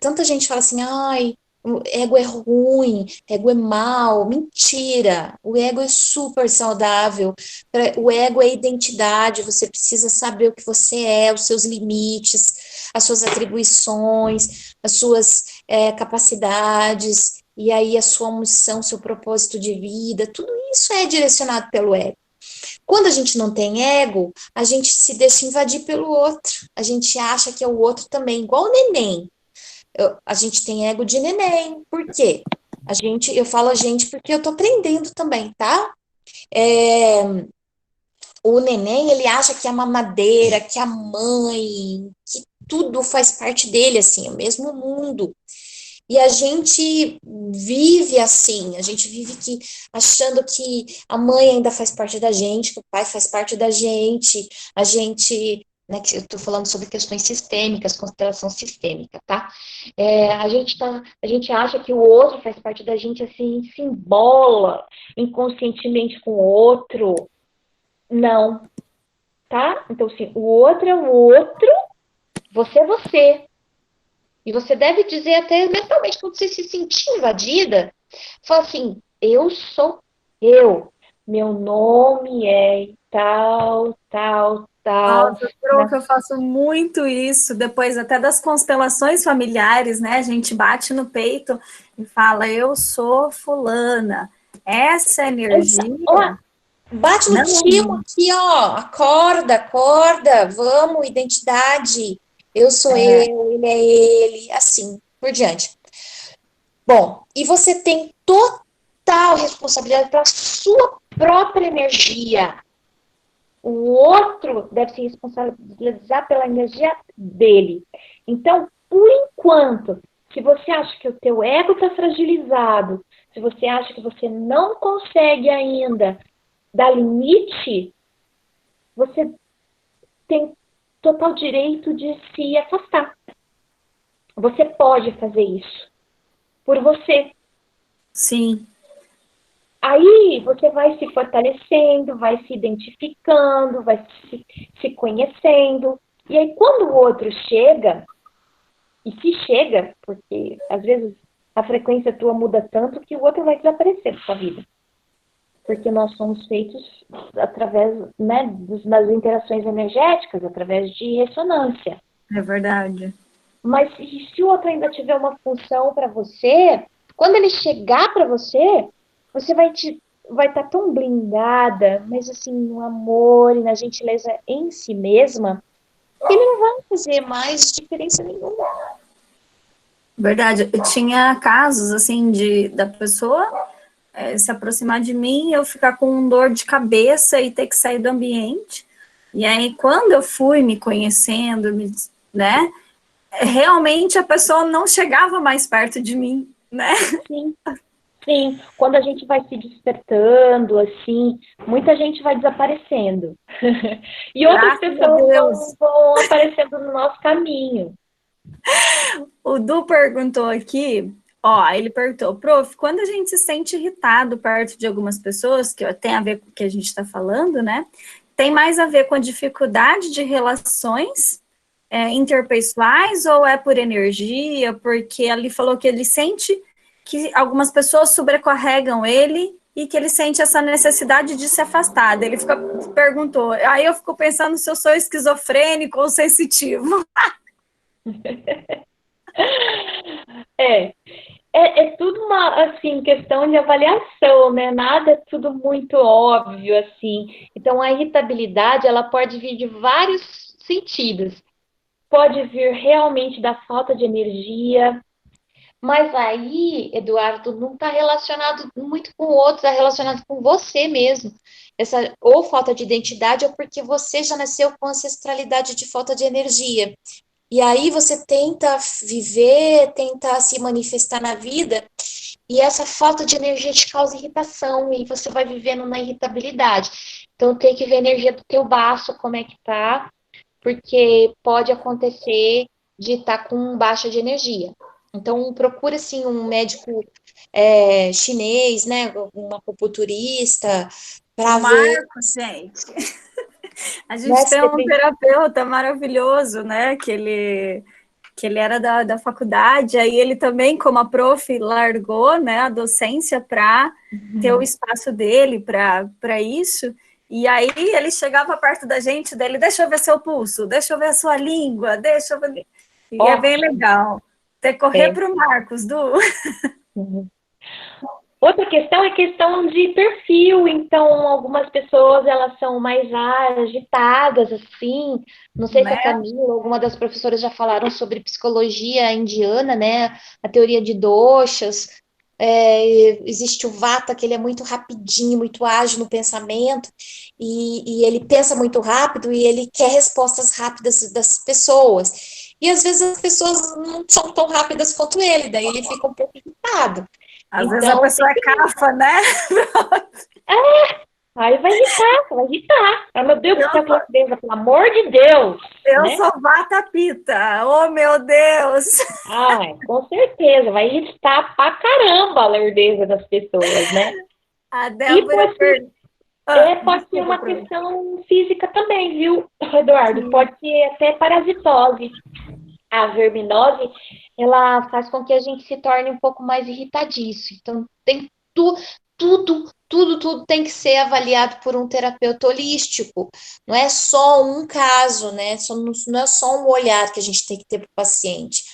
Tanta gente fala assim, ai, o ego é ruim, ego é mal. Mentira! O ego é super saudável. O ego é identidade, você precisa saber o que você é, os seus limites, as suas atribuições, as suas capacidades, e aí a sua missão, seu propósito de vida, tudo isso é direcionado pelo ego. Quando a gente não tem ego, a gente se deixa invadir pelo outro. A gente acha que é o outro também, igual o neném. A gente tem ego de neném. Por quê? Eu falo a gente porque eu tô aprendendo também, tá? O neném, ele acha que a mamadeira, que a mãe, que tudo faz parte dele, assim, é o mesmo mundo. E a gente vive assim, a gente vive achando que a mãe ainda faz parte da gente, que o pai faz parte da gente, né, que eu estou falando sobre questões sistêmicas, constelação sistêmica, tá? A gente acha que o outro faz parte da gente, assim, se embola inconscientemente com o outro. Não, tá? Então, assim, o outro é o outro, você é você. E você deve dizer até mentalmente, quando você se sentir invadida, fala assim, eu sou eu. Meu nome é tal, tal, tal. Nossa, prof, eu faço muito isso, depois até das constelações familiares, né? A gente bate no peito e fala, eu sou fulana. Essa energia... Ó, bate no timo aqui, ó. Acorda, acorda. Vamos, identidade. Eu sou eu, ele é ele, assim por diante. Bom, e você tem total responsabilidade pela sua própria energia. O outro deve se responsabilizar pela energia dele. Então, por enquanto, se você acha que o teu ego está fragilizado, se você acha que você não consegue ainda dar limite, você tem total direito de se afastar. Você pode fazer isso por você. Sim. Aí você vai se fortalecendo, vai se identificando, vai se conhecendo. E aí quando o outro chega, e se chega, porque às vezes a frequência tua muda tanto que o outro vai desaparecer da sua vida. Porque nós somos feitos através, né, das interações energéticas, através de ressonância. É verdade. Mas se o outro ainda tiver uma função para você, quando ele chegar para você, você vai estar tão blindada, mas assim, no amor e na gentileza em si mesma, que ele não vai fazer mais diferença nenhuma. Verdade. Eu tinha casos, assim, da pessoa se aproximar de mim, eu ficar com dor de cabeça e ter que sair do ambiente. E aí, quando eu fui me conhecendo, né, realmente a pessoa não chegava mais perto de mim, né? Sim. Sim, quando a gente vai se despertando, assim, muita gente vai desaparecendo. E outras pessoas vão aparecendo no nosso caminho. O Du perguntou aqui, ele perguntou, prof, quando a gente se sente irritado perto de algumas pessoas, que tem a ver com o que a gente está falando, né? Tem mais a ver com a dificuldade de relações interpessoais ou é por energia? Porque ele falou que ele sente que algumas pessoas sobrecarregam ele e que ele sente essa necessidade de se afastar. Ele perguntou, aí eu fico pensando se eu sou esquizofrênico ou sensitivo. É tudo uma, assim, questão de avaliação, né? Nada é tudo muito óbvio, assim. Então, a irritabilidade, ela pode vir de vários sentidos. Pode vir realmente da falta de energia, mas aí, Eduardo, não está relacionado muito com o outro, está relacionado com você mesmo. Essa ou falta de identidade, ou porque você já nasceu com ancestralidade de falta de energia. E aí você tenta viver, tenta se manifestar na vida, e essa falta de energia te causa irritação, e você vai vivendo na irritabilidade. Então tem que ver a energia do teu baço, como é que tá, porque pode acontecer de estar com baixa de energia. Então, procura, assim, um médico chinês, né, um acupunturista, O para ver, Marcos, gente. A né, gente se tem um depende. terapeuta maravilhoso, né? Que ele era da faculdade, aí ele também, como a prof, largou, né, a docência para ter o espaço dele para isso. E aí ele chegava perto da gente, dele, deixa eu ver seu pulso, deixa eu ver a sua língua, deixa eu ver. E é bem Ótimo. legal. Ter que correr É. para o Marcos, do. Uhum. Outra questão é questão de perfil, então algumas pessoas elas são mais agitadas, assim, não sei se a Né? Camila ou alguma das professoras já falaram sobre psicologia indiana, né, a teoria de doshas, existe o Vata, que ele é muito rapidinho, muito ágil no pensamento, e ele pensa muito rápido e ele quer respostas rápidas das pessoas, e às vezes as pessoas não são tão rápidas quanto ele, daí ele fica um pouco irritado. Às vezes a Então, pessoa é cafa, né? aí vai irritar. Ah, meu Deus do Eu céu, que beleza, pelo amor de Deus, Eu né? sou Vata Pitta, oh meu Deus! Ai, com certeza, vai irritar pra caramba a lerdeza das pessoas, né? A E Débora pode ser desculpa, uma Pro. questão física também, viu, Eduardo? Pode ser até parasitose. a verminose, ela faz com que a gente se torne um pouco mais irritadiço. Então, tem tudo tem que ser avaliado por um terapeuta holístico. Não é só um caso, né? Não é só um olhar que a gente tem que ter para o paciente.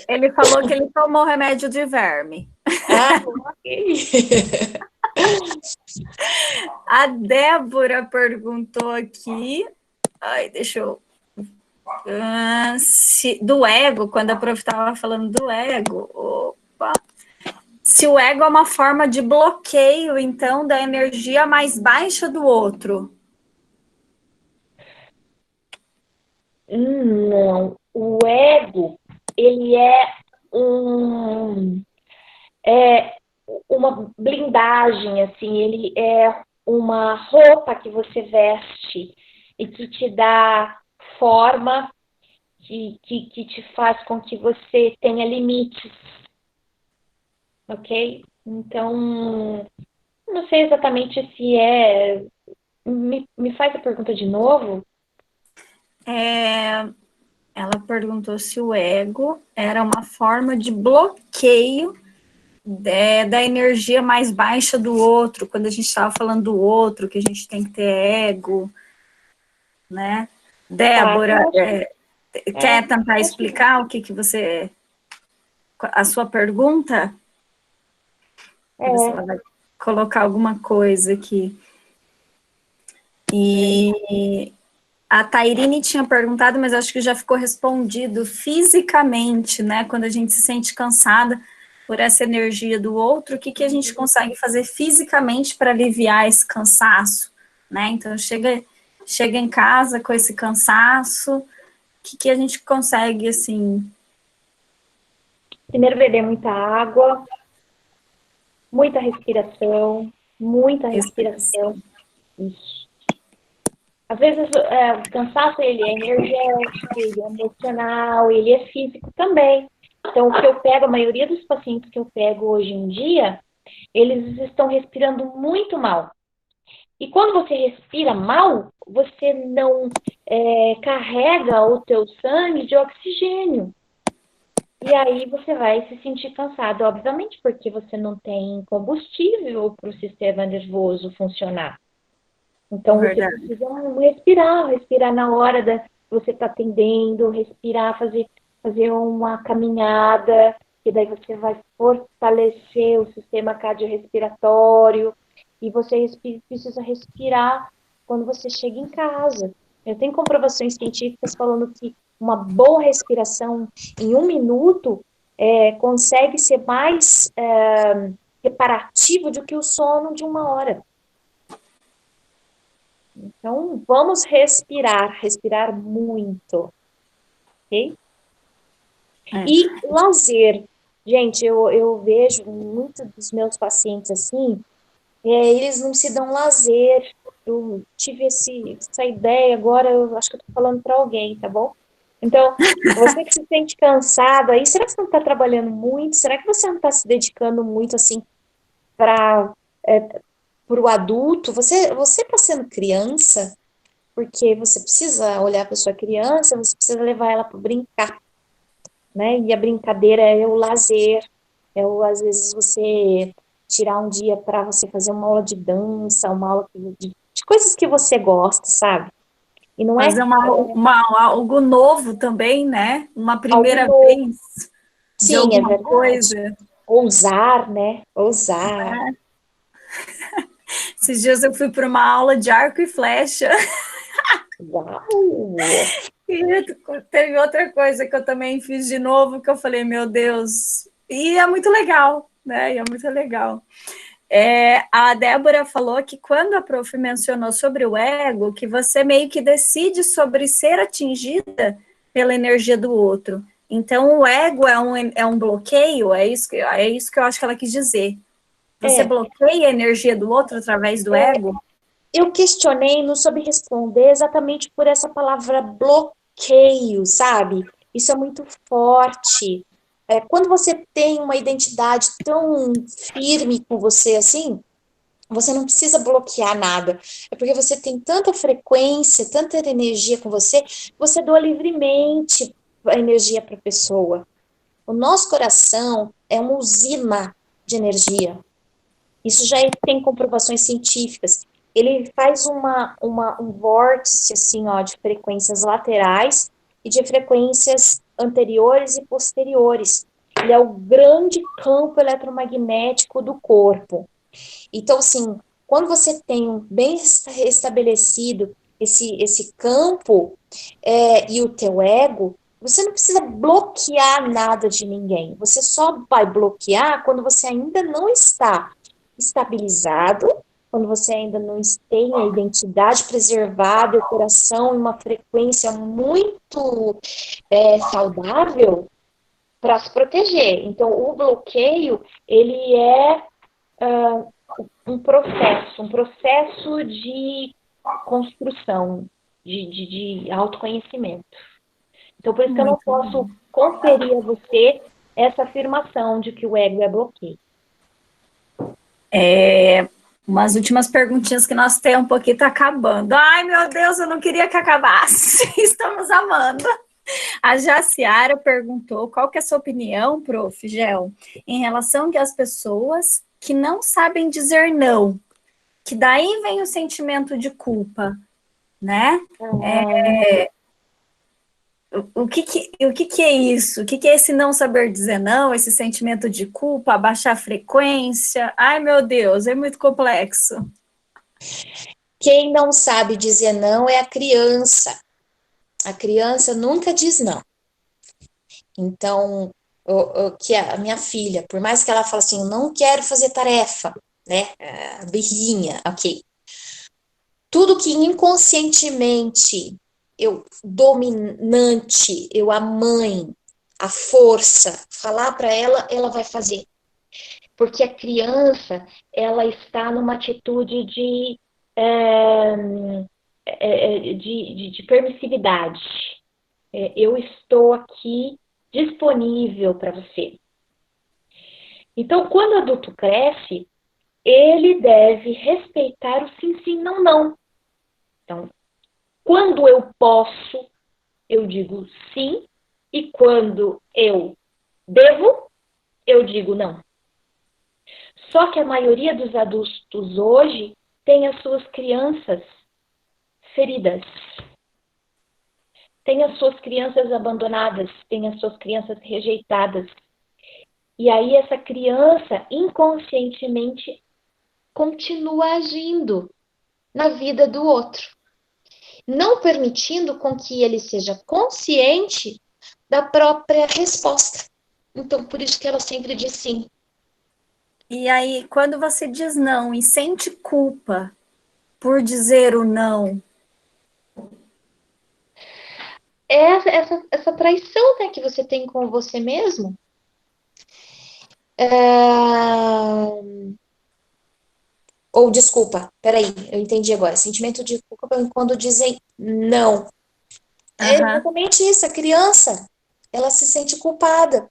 Ele falou que ele tomou remédio de verme. Ah, ok. A Débora perguntou aqui. Ai, deixa eu. Do ego, quando a prof estava falando do ego. Opa! Se o ego é uma forma de bloqueio, então, da energia mais baixa do outro. Não, o ego, ele um, é uma blindagem, assim, ele é uma roupa que você veste e que te dá forma, que te faz com que você tenha limites, ok? Então, não sei exatamente se é. Me faz a pergunta de novo? Ela perguntou se o ego era uma forma de bloqueio da energia mais baixa do outro, quando a gente estava falando do outro, que a gente tem que ter ego, né? Tá, eu Débora, acho, quer tentar acho que explicar o que você. A sua pergunta? Para ver se é. ela vai colocar alguma coisa aqui. E a Tairine tinha perguntado, mas acho que já ficou respondido fisicamente, né? Quando a gente se sente cansada por essa energia do outro, o que a gente consegue fazer fisicamente para aliviar esse cansaço, né? Então, chega em casa com esse cansaço, o que a gente consegue, assim... Primeiro, beber muita água, muita respiração, muita respiração. Isso. Às vezes, o cansaço, ele é energético, ele é emocional, ele é físico também. Então, o que eu pego, a maioria dos pacientes que eu pego hoje em dia, eles estão respirando muito mal. E quando você respira mal, você não carrega o teu sangue de oxigênio. E aí você vai se sentir cansado, obviamente, porque você não tem combustível para o sistema nervoso funcionar. Então você Verdade. precisa respirar na hora da você estar atendendo, respirar, fazer uma caminhada, que daí você vai fortalecer o sistema cardiorrespiratório, e você precisa respirar quando você chega em casa. Eu tenho comprovações científicas falando que uma boa respiração em 1 minuto consegue ser mais reparativo do que o sono de 1 hora. Então, vamos respirar muito, ok? E lazer. Gente, eu vejo muitos dos meus pacientes assim, eles não se dão lazer. Eu tive essa ideia agora, eu acho que eu tô falando para alguém, tá bom? Então, você que se sente cansado aí, será que você não está trabalhando muito? Será que você não está se dedicando muito, assim, para o adulto? Você está sendo criança, porque você precisa olhar para sua criança, você precisa levar ela para brincar, né? E a brincadeira é o lazer, às vezes, você tirar um dia para você fazer uma aula de dança, uma aula de coisas que você gosta, sabe? E não é Fazer algo novo também, né? Uma algo primeira novo. vez de Sim, é alguma verdade. coisa. Ousar, né? Ousar. Esses dias eu fui para uma aula de arco e flecha. Uau! E teve outra coisa que eu também fiz de novo, que eu falei, meu Deus. E é muito legal, né? E é muito legal. A Débora falou que quando a prof mencionou sobre o ego, que você meio que decide sobre ser atingida pela energia do outro. Então, o ego é um bloqueio, é isso que eu acho que ela quis dizer. Você É, bloqueia a energia do outro através do ego? eu questionei, não soube responder exatamente por essa palavra bloqueio, sabe? Isso é muito forte. Quando você tem uma identidade tão firme com você assim, você não precisa bloquear nada. É porque você tem tanta frequência, tanta energia com você, você doa livremente a energia para a pessoa. O nosso coração é uma usina de energia. Isso já tem comprovações científicas. Ele faz um vórtice assim, ó, de frequências laterais e de frequências anteriores e posteriores. Ele é o grande campo eletromagnético do corpo. Então, assim, quando você tem um bem estabelecido esse campo e o teu ego, você não precisa bloquear nada de ninguém. Você só vai bloquear quando você ainda não está estabilizado, quando você ainda não tem a identidade preservada, o coração em uma frequência muito saudável para se proteger. Então, o bloqueio, ele é um processo de construção, de autoconhecimento. Então, por isso que eu não posso conferir a você essa afirmação de que o ego é bloqueio. Umas últimas perguntinhas que nós temos, porque está acabando. Ai, meu Deus, eu não queria que acabasse. Estamos amando. A Jaciara perguntou qual que é a sua opinião, prof. Gel, em relação às pessoas que não sabem dizer não, que daí vem o sentimento de culpa, né? O que é isso? O que é esse não saber dizer não, esse sentimento de culpa, baixar a frequência? Ai, meu Deus, é muito complexo. Quem não sabe dizer não é a criança. A criança nunca diz não. Então, que a minha filha, por mais que ela fale assim, eu não quero fazer tarefa, né? A birrinha, ok. Tudo que inconscientemente dominante, a mãe, a força, falar para ela, ela vai fazer. Porque a criança, ela está numa atitude de permissividade. Eu estou aqui disponível para você. Então, quando o adulto cresce, ele deve respeitar o sim, sim, não, não. Então, quando eu posso, eu digo sim, e quando eu devo, eu digo não. Só que a maioria dos adultos hoje tem as suas crianças feridas, tem as suas crianças abandonadas, tem as suas crianças rejeitadas. E aí essa criança, inconscientemente, continua agindo na vida do outro, não permitindo com que ele seja consciente da própria resposta. Então, por isso que ela sempre diz sim. E aí, quando você diz não e sente culpa por dizer o não, Essa traição, né, que você tem com você mesmo. Ou, desculpa, peraí, eu entendi agora. Sentimento de culpa quando dizem não. É Aham. exatamente isso, a criança, ela se sente culpada.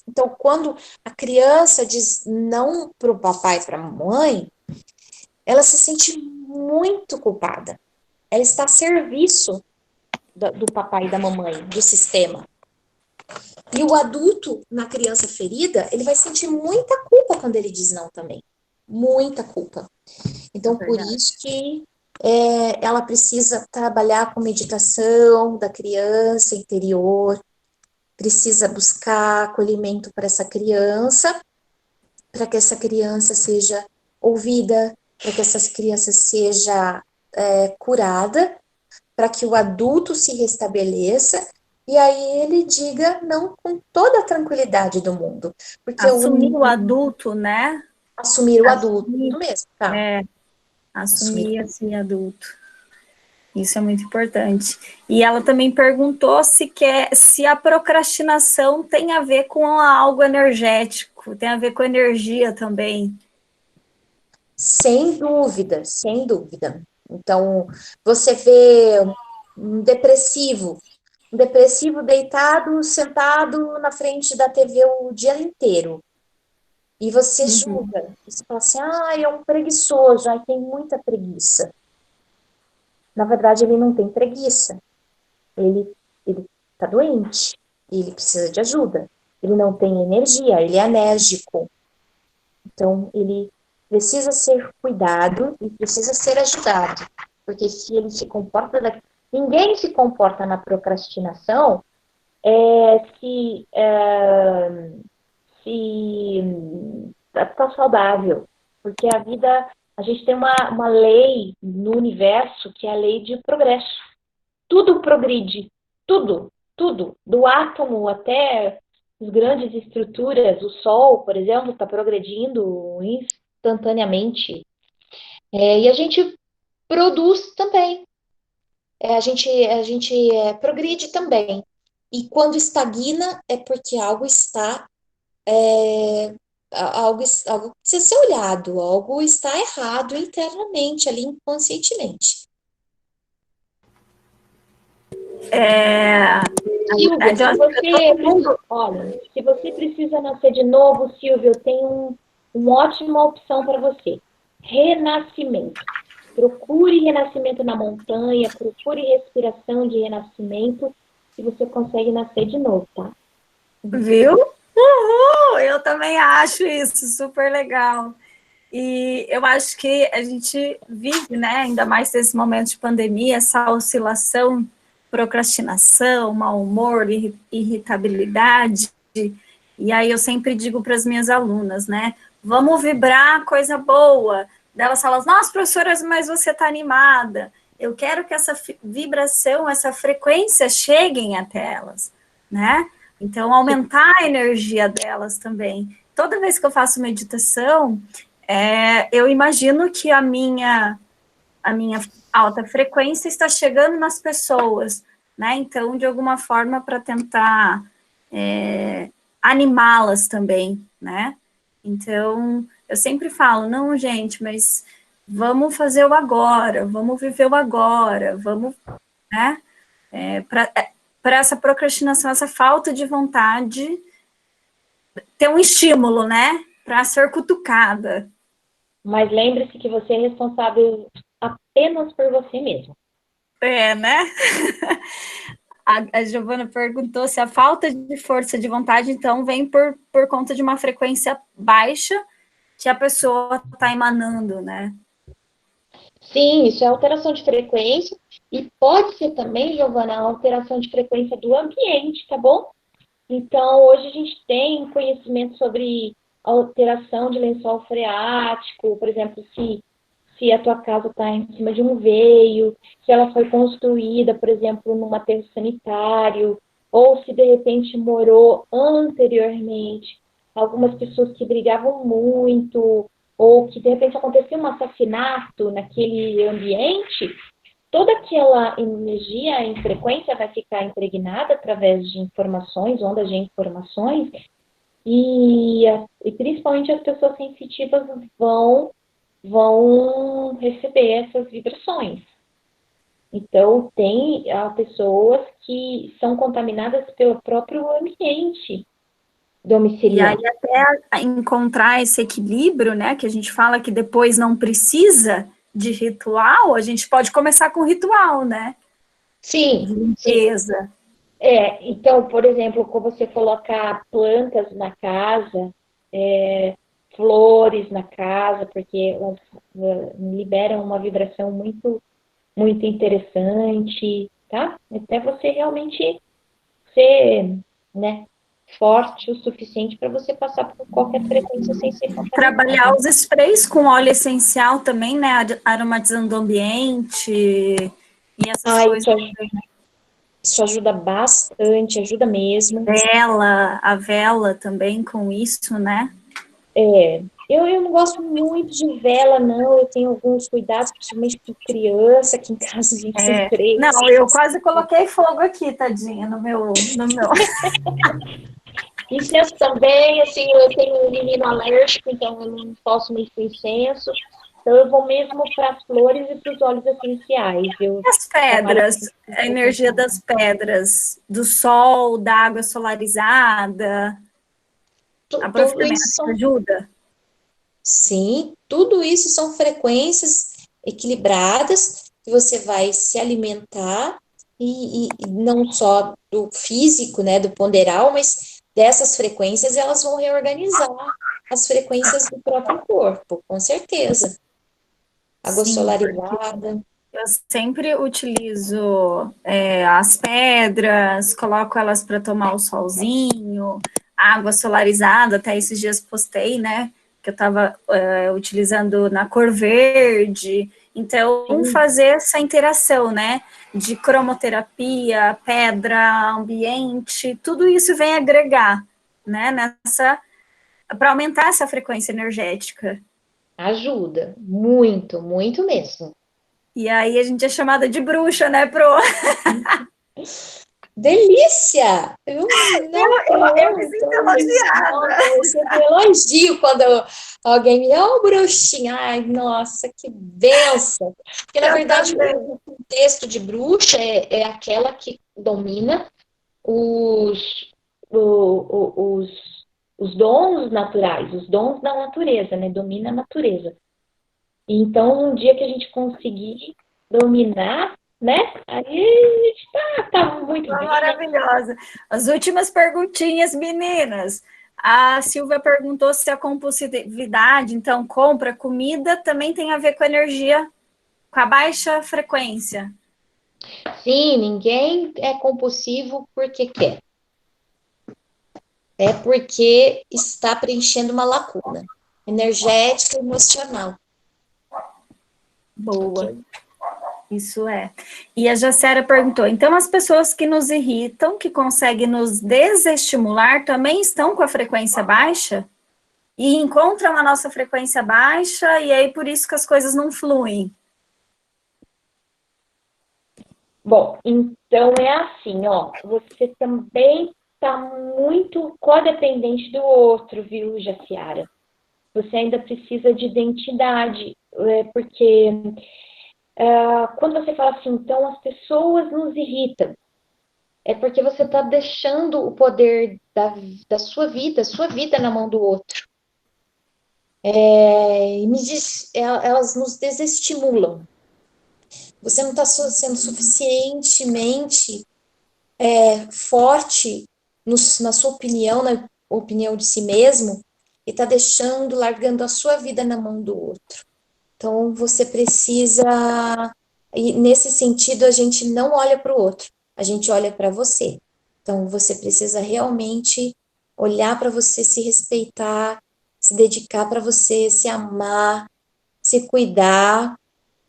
Então, quando a criança diz não para o papai e para a mamãe, ela se sente muito culpada. Ela está a serviço do papai e da mamãe, do sistema. E o adulto, na criança ferida, ele vai sentir muita culpa quando ele diz não também. Muita culpa. É Então, por verdade. isso que ela precisa trabalhar com meditação da criança interior, precisa buscar acolhimento para essa criança, para que essa criança seja ouvida, para que essa criança seja curada, para que o adulto se restabeleça e aí ele diga não com toda a tranquilidade do mundo, porque Assumir o adulto, né? assumir o adulto, Assumir, isso mesmo, tá? é, Assumir. assumir assim, adulto. Isso é muito importante. E ela também perguntou se a procrastinação tem a ver com algo energético, tem a ver com energia também. Sem dúvida, sem dúvida. Então, você vê um depressivo deitado, sentado na frente da TV o dia inteiro. E você Uhum. julga. Você fala assim, é um preguiçoso, tem muita preguiça. Na verdade, ele não tem preguiça. Ele está doente. Ele precisa de ajuda. Ele não tem energia, ele é enérgico. Então, ele precisa ser cuidado e precisa ser ajudado. Porque se ele se comporta ninguém se comporta na procrastinação se tá saudável. Porque a vida, a gente tem uma lei no universo que é a lei de progresso. Tudo progride, tudo, tudo, do átomo até as grandes estruturas, o Sol, por exemplo, está progredindo instantaneamente. E a gente produz também, a gente progride também. E quando estagna é porque algo está, algo precisa ser olhado, algo está errado internamente, ali inconscientemente. Na Silvia, verdade, eu se acho que você todo mundo. olha, se você precisa nascer de novo, Silvia, eu tenho uma ótima opção para você. Renascimento. Procure renascimento na montanha, procure respiração de renascimento, e você consegue nascer de novo, tá? Viu? Uhul! Eu também acho isso super legal. E eu acho que a gente vive, né, ainda mais nesse momento de pandemia, essa oscilação, procrastinação, mau humor, irritabilidade. E aí eu sempre digo para as minhas alunas, né, vamos vibrar coisa boa. Delas falam, nossa, professora, mas você está animada. Eu quero que essa vibração, essa frequência cheguem até elas, né? Então, aumentar a energia delas também. Toda vez que eu faço meditação, eu imagino que a minha alta frequência está chegando nas pessoas, né? Então, de alguma forma, para tentar animá-las também, né? Então, eu sempre falo, não, gente, mas vamos fazer o agora, vamos viver o agora, vamos, né? Para essa procrastinação, essa falta de vontade, ter um estímulo, né? Para ser cutucada. Mas lembre-se que você é responsável apenas por você mesmo. Né? A Giovana perguntou se a falta de força de vontade, então, vem por conta de uma frequência baixa que a pessoa está emanando, né? Sim, isso é alteração de frequência e pode ser também, Giovana, a alteração de frequência do ambiente, tá bom? Então, hoje a gente tem conhecimento sobre alteração de lençol freático, por exemplo, se a tua casa está em cima de um veio, se ela foi construída, por exemplo, num aterro sanitário, ou se de repente morou anteriormente algumas pessoas que brigavam muito, ou que de repente acontecia um assassinato naquele ambiente, toda aquela energia em frequência vai ficar impregnada através de informações, ondas de informações, e principalmente as pessoas sensitivas vão receber essas vibrações. Então, tem pessoas que são contaminadas pelo próprio ambiente E aí domiciliar. até encontrar esse equilíbrio, né, que a gente fala que depois não precisa de ritual, a gente pode começar com ritual, né, de Sim, sim. limpeza. Então, por exemplo, quando você colocar plantas na casa, flores na casa, porque elas liberam uma vibração muito, muito interessante, tá? Até você realmente ser, né, forte o suficiente para você passar por qualquer frequência sem ser Trabalhar contaminado. os sprays com óleo essencial também, né, aromatizando o ambiente e essas Ah, coisas. isso ajuda bastante, ajuda mesmo. A vela também com isso, né? Eu não gosto muito de vela, não. Eu tenho alguns cuidados, principalmente com criança. Aqui em casa a gente tem três. Não, eu quase coloquei fogo aqui, tadinha, no meu. Incenso também, assim, eu tenho um menino alérgico, então eu não posso mexer com incenso. Então eu vou mesmo para as flores e para os óleos essenciais. Eu As trabalho pedras, com a energia das pedras, do sol, da água solarizada, tudo isso aprofundamento são, ajuda? Sim, tudo isso são frequências equilibradas que você vai se alimentar e não só do físico, né, do ponderal, mas dessas frequências elas vão reorganizar as frequências do próprio corpo, com certeza. Água Sim, porque solarizada. eu sempre utilizo as pedras, coloco elas para tomar o solzinho, água solarizada, até esses dias postei, né? Que eu estava utilizando na cor verde. Então, sim, fazer essa interação, né? De cromoterapia, pedra, ambiente, tudo isso vem agregar, né? Para aumentar essa frequência energética. ajuda. Muito, muito mesmo. E aí a gente é chamada de bruxa, né, Pro? Delícia! Eu não Eu me sinto elogiada. nossa, eu sempre elogio quando alguém me dá oh, bruxinha. Ai, nossa, que benção! Porque, na Eu verdade, também. o contexto de bruxa é aquela que domina os, os, os dons naturais, os dons da natureza, né? Domina a natureza. Então, um dia que a gente conseguir dominar, né? Aí a gente tá muito bem. Maravilhosa. As últimas perguntinhas, meninas. A Silvia perguntou se a compulsividade, então, compra comida, também tem a ver com energia, com a baixa frequência. Sim, ninguém é compulsivo porque quer. É porque está preenchendo uma lacuna energética e emocional. Boa. Ok? Isso é. E a Jacera perguntou: então as pessoas que nos irritam, que conseguem nos desestimular, também estão com a frequência baixa? E encontram a nossa frequência baixa, e aí por isso que as coisas não fluem. Bom, então é assim, ó, você também está muito codependente do outro, viu, Jaciara? Você ainda precisa de identidade, porque quando você fala assim, então as pessoas nos irritam, é porque você está deixando o poder da sua vida na mão do outro. E me diz, elas nos desestimulam. Você não está sendo suficientemente forte na sua opinião, na opinião de si mesmo, e está deixando, largando a sua vida na mão do outro. Então, você precisa, e nesse sentido, a gente não olha para o outro, a gente olha para você. Então, você precisa realmente olhar para você, se respeitar, se dedicar para você, se amar, se cuidar,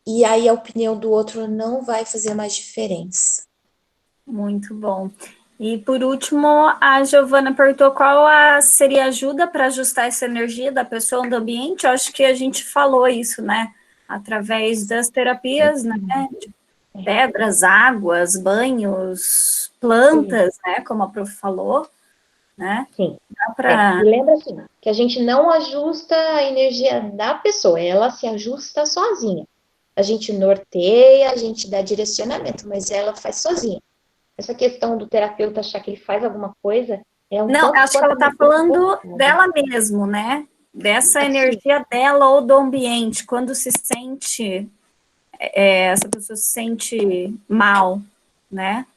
e aí a opinião do outro não vai fazer mais diferença. Muito bom. E por último, a Giovana perguntou seria a ajuda para ajustar essa energia da pessoa do ambiente. Eu acho que a gente falou isso, né? Através das terapias, né? De pedras, águas, banhos, Sim, plantas, né? Como a prof falou, né? sim. Dá para. E lembra assim, que a gente não ajusta a energia da pessoa, ela se ajusta sozinha. A gente norteia, a gente dá direcionamento, mas ela faz sozinha. Essa questão do terapeuta achar que ele faz alguma coisa é um Não, tanto acho que quanto ela está muito falando complicado. dela mesmo, né? Dessa Assim, energia dela ou do ambiente, quando se sente, essa pessoa se sente mal, né?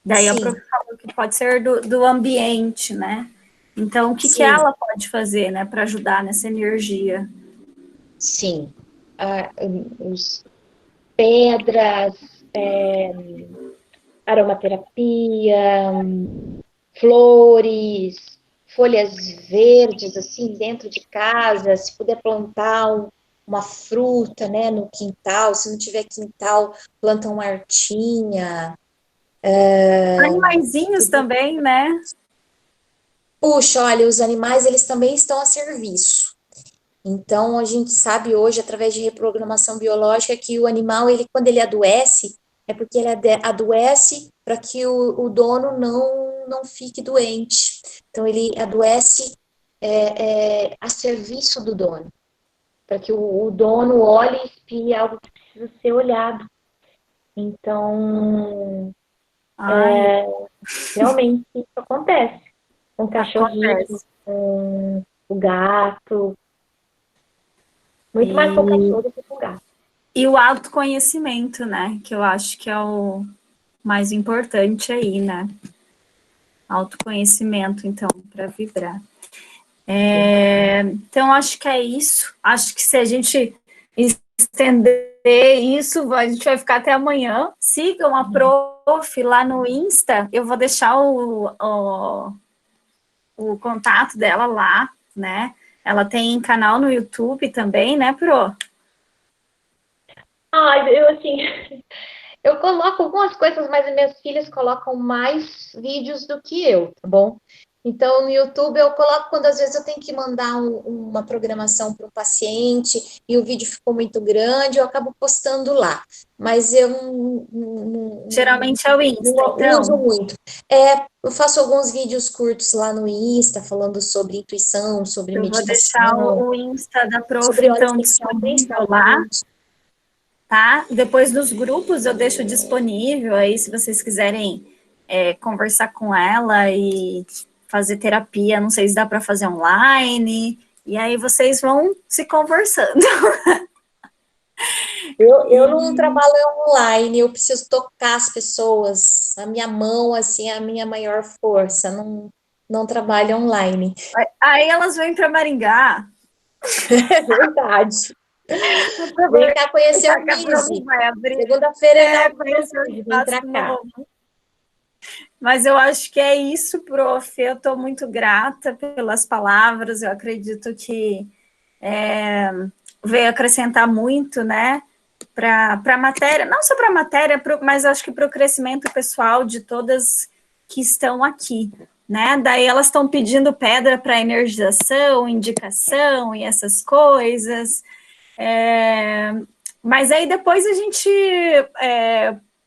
Daí a sim, professora falou que pode ser do ambiente, né? Então, o que que sim, ela pode fazer, né, para ajudar nessa energia? sim. Os pedras, aromaterapia, flores, folhas verdes, assim, dentro de casa, se puder plantar uma fruta, né, no quintal, se não tiver quintal, planta uma hortinha. Animaizinhos também, né? Puxa, olha, os animais, eles também estão a serviço. Então, a gente sabe hoje, através de reprogramação biológica, que o animal, ele, quando ele adoece, é porque ele adoece para que o dono não fique doente. Então, ele adoece a serviço do dono, para que o dono olhe e espie algo que precisa ser olhado. Então, Ai, realmente, isso acontece com o cachorrinho, acontece. com o gato, muito mais com o E, cachorro do que com o gato. e o autoconhecimento, né? Que eu acho que é o mais importante aí, né? Autoconhecimento, então, para vibrar. Então, acho que é isso. Acho que se a gente estender isso, a gente vai ficar até amanhã. Sigam a prof lá no Insta. Eu vou deixar o contato dela lá, né? Ela tem canal no YouTube também, né, Pro? Eu assim, eu coloco algumas coisas, mas minhas filhas colocam mais vídeos do que eu, tá bom? Então, no YouTube eu coloco quando às vezes eu tenho que mandar uma programação para um paciente e o vídeo ficou muito grande, eu acabo postando lá. Mas eu Geralmente é o Insta, não uso então. muito. Eu faço alguns vídeos curtos lá no Insta, falando sobre intuição, sobre Eu vou deixar meditação, o Insta da prof, sobre óleo então, essencial, disponível lá, principalmente. tá? Depois nos grupos eu deixo disponível aí, se vocês quiserem conversar com ela e fazer terapia, não sei se dá para fazer online, e aí vocês vão se conversando. Eu não trabalho online, eu preciso tocar as pessoas. A minha mão, assim, é a minha maior força. Não trabalho online. Aí elas vêm para Maringá. É verdade. Vem cá conhecer o Que a prof MISE. vai abrir, Segunda-feira é inaugura conhecer o o MISE. Vem espaço pra cá. novo. Mas eu acho que é isso, prof. Eu estou muito grata pelas palavras. Eu acredito que veio acrescentar muito, né, para a matéria, não só para a matéria, mas acho que para o crescimento pessoal de todas que estão aqui, né? Daí elas estão pedindo pedra para energização, indicação e essas coisas. Mas aí depois a gente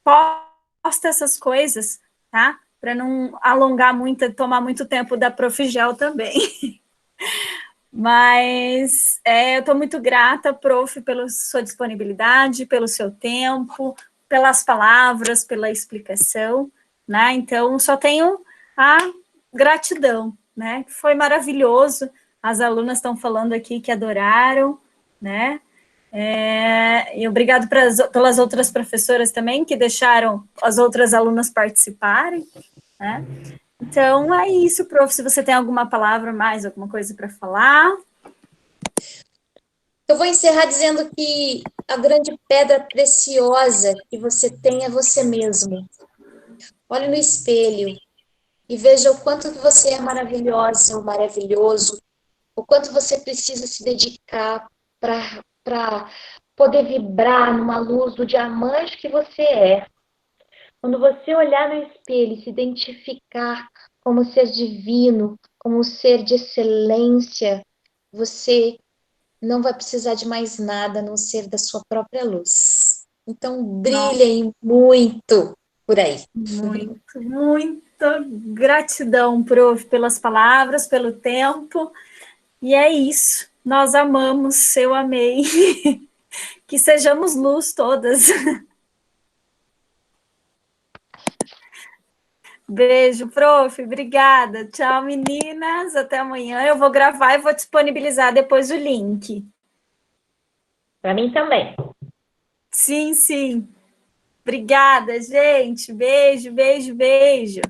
posta essas coisas, tá? Para não alongar muito, tomar muito tempo da Profigel também. Mas eu estou muito grata, prof, pela sua disponibilidade, pelo seu tempo, pelas palavras, pela explicação, né? Então, só tenho a gratidão, né? Foi maravilhoso. As alunas estão falando aqui que adoraram, né? E obrigado pelas outras professoras também que deixaram as outras alunas participarem, né? Então, é isso, prof. Se você tem alguma palavra mais, alguma coisa para falar. Eu vou encerrar dizendo que a grande pedra preciosa que você tem é você mesmo. Olhe no espelho e veja o quanto que você é maravilhosa ou maravilhoso, o quanto você precisa se dedicar para poder vibrar numa luz do diamante que você é. Quando você olhar no espelho e se identificar como ser divino, como um ser de excelência, você não vai precisar de mais nada a não ser da sua própria luz. Então, brilhem muito por aí. Muito, muita gratidão, prof, pelas palavras, pelo tempo. E é isso. Nós amamos, eu amei. que sejamos luz todas. Beijo, prof. Obrigada. Tchau, meninas. Até amanhã. Eu vou gravar e vou disponibilizar depois o link. Para mim também. Sim, sim. Obrigada, gente. Beijo, beijo, beijo.